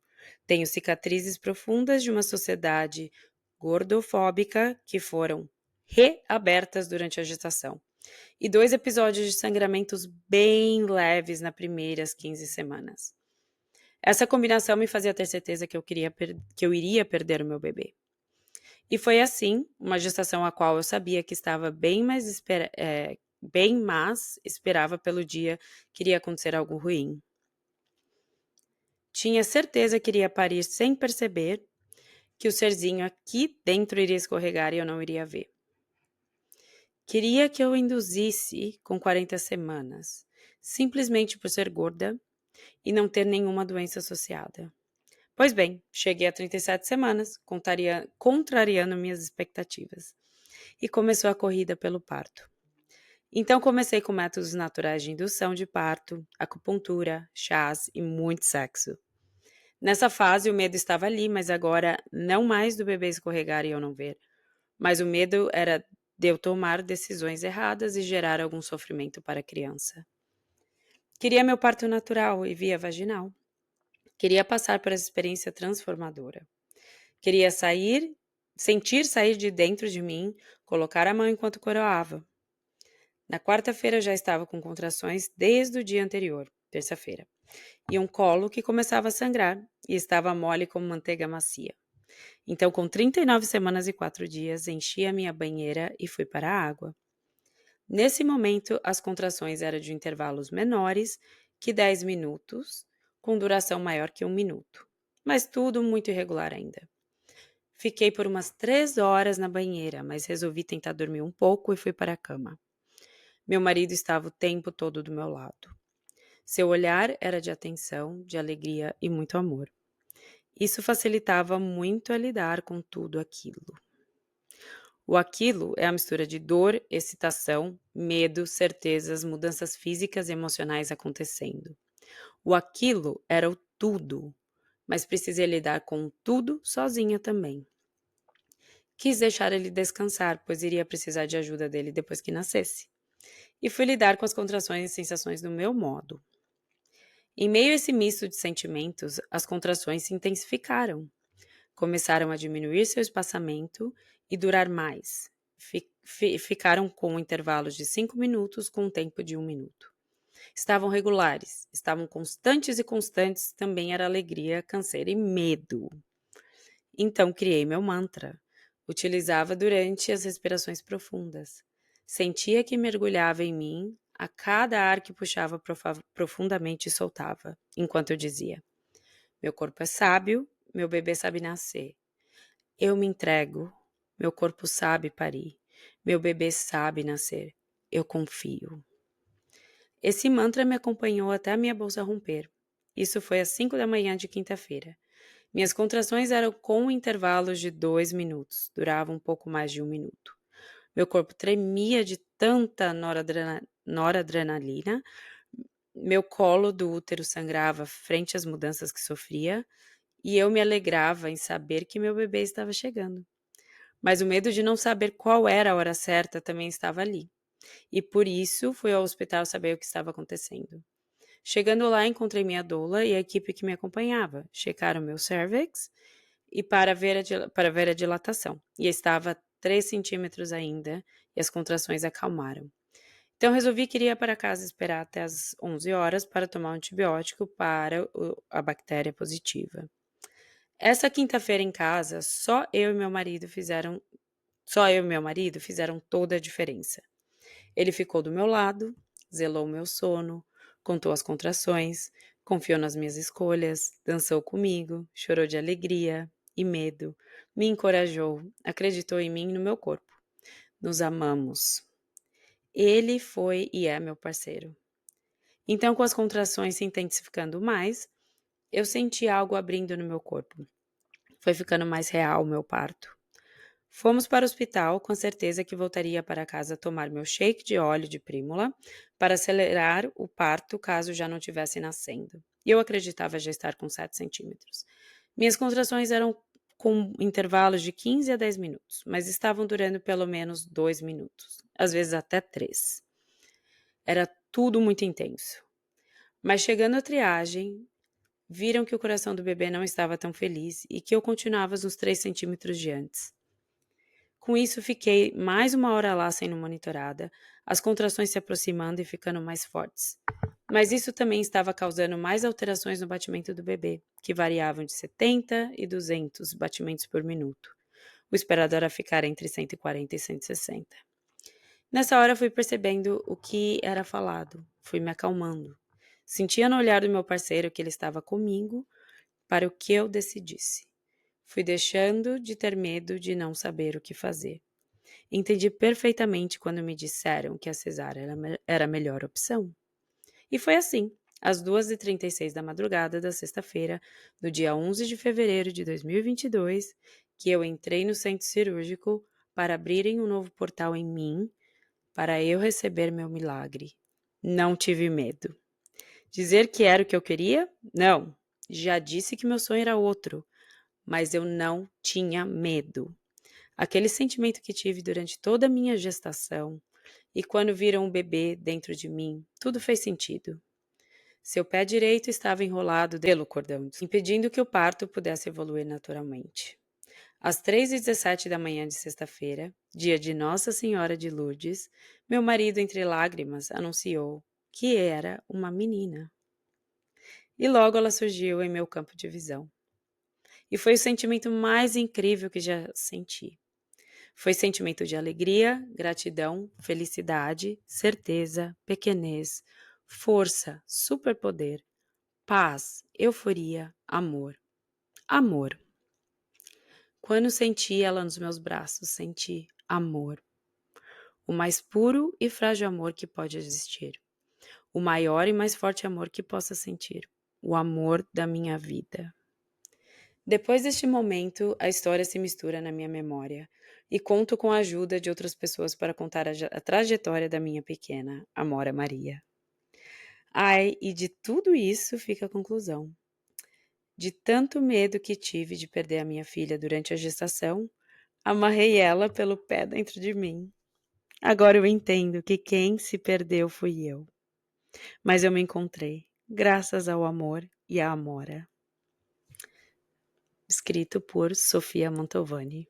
Tenho cicatrizes profundas de uma sociedade gordofóbica que foram reabertas durante a gestação. E 2 episódios de sangramentos bem leves nas primeiras 15 semanas. Essa combinação me fazia ter certeza que eu iria perder o meu bebê. E foi assim, uma gestação a qual eu sabia que estava bem, mas esperava pelo dia que iria acontecer algo ruim. Tinha certeza que iria parir sem perceber que o serzinho aqui dentro iria escorregar e eu não iria ver. Queria que eu induzisse com 40 semanas, simplesmente por ser gorda e não ter nenhuma doença associada. Pois bem, cheguei a 37 semanas, contrariando minhas expectativas. E começou a corrida pelo parto. Então comecei com métodos naturais de indução de parto, acupuntura, chás e muito sexo. Nessa fase o medo estava ali, mas agora não mais do bebê escorregar e eu não ver, mas o medo era de eu tomar decisões erradas e gerar algum sofrimento para a criança. Queria meu parto natural e via vaginal. Queria passar por essa experiência transformadora. Queria sentir sair de dentro de mim, colocar a mão enquanto coroava. Na quarta-feira já estava com contrações desde o dia anterior, terça-feira, e um colo que começava a sangrar e estava mole como manteiga macia. Então, com 39 semanas e 4 dias, enchi a minha banheira e fui para a água. Nesse momento, as contrações eram de intervalos menores que 10 minutos, com duração maior que 1 minuto, mas tudo muito irregular ainda. Fiquei por umas 3 horas na banheira, mas resolvi tentar dormir um pouco e fui para a cama. Meu marido estava o tempo todo do meu lado. Seu olhar era de atenção, de alegria e muito amor. Isso facilitava muito a lidar com tudo aquilo. O aquilo é a mistura de dor, excitação, medo, certezas, mudanças físicas e emocionais acontecendo. O aquilo era o tudo, mas precisei lidar com o tudo sozinha também. Quis deixar ele descansar, pois iria precisar de ajuda dele depois que nascesse. E fui lidar com as contrações e sensações do meu modo. Em meio a esse misto de sentimentos, as contrações se intensificaram. Começaram a diminuir seu espaçamento e durar mais. Ficaram com intervalos de 5 minutos com um tempo de 1 minuto. Estavam regulares, estavam constantes e constantes também era alegria, canseira e medo. Então criei meu mantra. Utilizava durante as respirações profundas. Sentia que mergulhava em mim a cada ar que puxava profundamente e soltava, enquanto eu dizia: meu corpo é sábio, meu bebê sabe nascer. Eu me entrego, meu corpo sabe parir, meu bebê sabe nascer. Eu confio. Esse mantra me acompanhou até a minha bolsa romper. Isso foi às 5 da manhã de quinta-feira. Minhas contrações eram com intervalos de 2 minutos, duravam um pouco mais de 1 minuto. Meu corpo tremia de tanta noradrenalina, meu colo do útero sangrava frente às mudanças que sofria, e eu me alegrava em saber que meu bebê estava chegando. Mas o medo de não saber qual era a hora certa também estava ali. E por isso fui ao hospital saber o que estava acontecendo. Chegando lá, encontrei minha doula e a equipe que me acompanhava. Checaram meu cervix e para ver a dilatação. E estava 3 centímetros ainda e as contrações acalmaram. Então resolvi que iria para casa esperar até as 11 horas para tomar um antibiótico para a bactéria positiva. Essa quinta-feira em casa, só eu e meu marido fizeram toda a diferença. Ele ficou do meu lado, zelou o meu sono, contou as contrações, confiou nas minhas escolhas, dançou comigo, chorou de alegria e medo, me encorajou, acreditou em mim e no meu corpo. Nos amamos. Ele foi e é meu parceiro. Então, com as contrações se intensificando mais, eu senti algo abrindo no meu corpo. Foi ficando mais real o meu parto. Fomos para o hospital com a certeza que voltaria para casa tomar meu shake de óleo de prímula para acelerar o parto caso já não tivesse nascendo. E eu acreditava já estar com 7 centímetros. Minhas contrações eram com intervalos de 15 a 10 minutos, mas estavam durando pelo menos 2 minutos, às vezes até 3. Era tudo muito intenso. Mas chegando à triagem, viram que o coração do bebê não estava tão feliz e que eu continuava nos 3 centímetros de antes. Com isso, fiquei mais 1 hora lá sendo monitorada, as contrações se aproximando e ficando mais fortes. Mas isso também estava causando mais alterações no batimento do bebê, que variavam de 70 e 200 batimentos por minuto. O esperado era ficar entre 140 e 160. Nessa hora fui percebendo o que era falado, fui me acalmando. Sentia no olhar do meu parceiro que ele estava comigo para o que eu decidisse. Fui deixando de ter medo de não saber o que fazer. Entendi perfeitamente quando me disseram que a cesárea era a melhor opção. E foi assim, às 2h36 da madrugada da sexta-feira, no dia 11 de fevereiro de 2022, que eu entrei no centro cirúrgico para abrirem um novo portal em mim, para eu receber meu milagre. Não tive medo. Dizer que era o que eu queria? Não. Já disse que meu sonho era outro, mas eu não tinha medo. Aquele sentimento que tive durante toda a minha gestação e quando viram um bebê dentro de mim, tudo fez sentido. Seu pé direito estava enrolado pelo cordão, impedindo que o parto pudesse evoluir naturalmente. Às 3h17 da manhã de sexta-feira, dia de Nossa Senhora de Lourdes, meu marido, entre lágrimas, anunciou que era uma menina. E logo ela surgiu em meu campo de visão. E foi o sentimento mais incrível que já senti. Foi sentimento de alegria, gratidão, felicidade, certeza, pequenez, força, superpoder, paz, euforia, amor. Amor. Quando senti ela nos meus braços, senti amor. O mais puro e frágil amor que pode existir. O maior e mais forte amor que possa sentir. O amor da minha vida. Depois deste momento, a história se mistura na minha memória e conto com a ajuda de outras pessoas para contar a trajetória da minha pequena Amora Maria. Ai, e de tudo isso fica a conclusão. De tanto medo que tive de perder a minha filha durante a gestação, amarrei ela pelo pé dentro de mim. Agora eu entendo que quem se perdeu fui eu. Mas eu me encontrei, graças ao amor e à Amora. Escrito por Sofia Mantovani.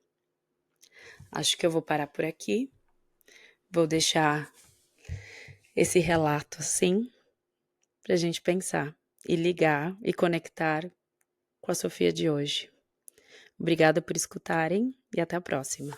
Acho que eu vou parar por aqui. Vou deixar esse relato assim, pra gente pensar e ligar e conectar com a Sofia de hoje. Obrigada por escutarem e até a próxima.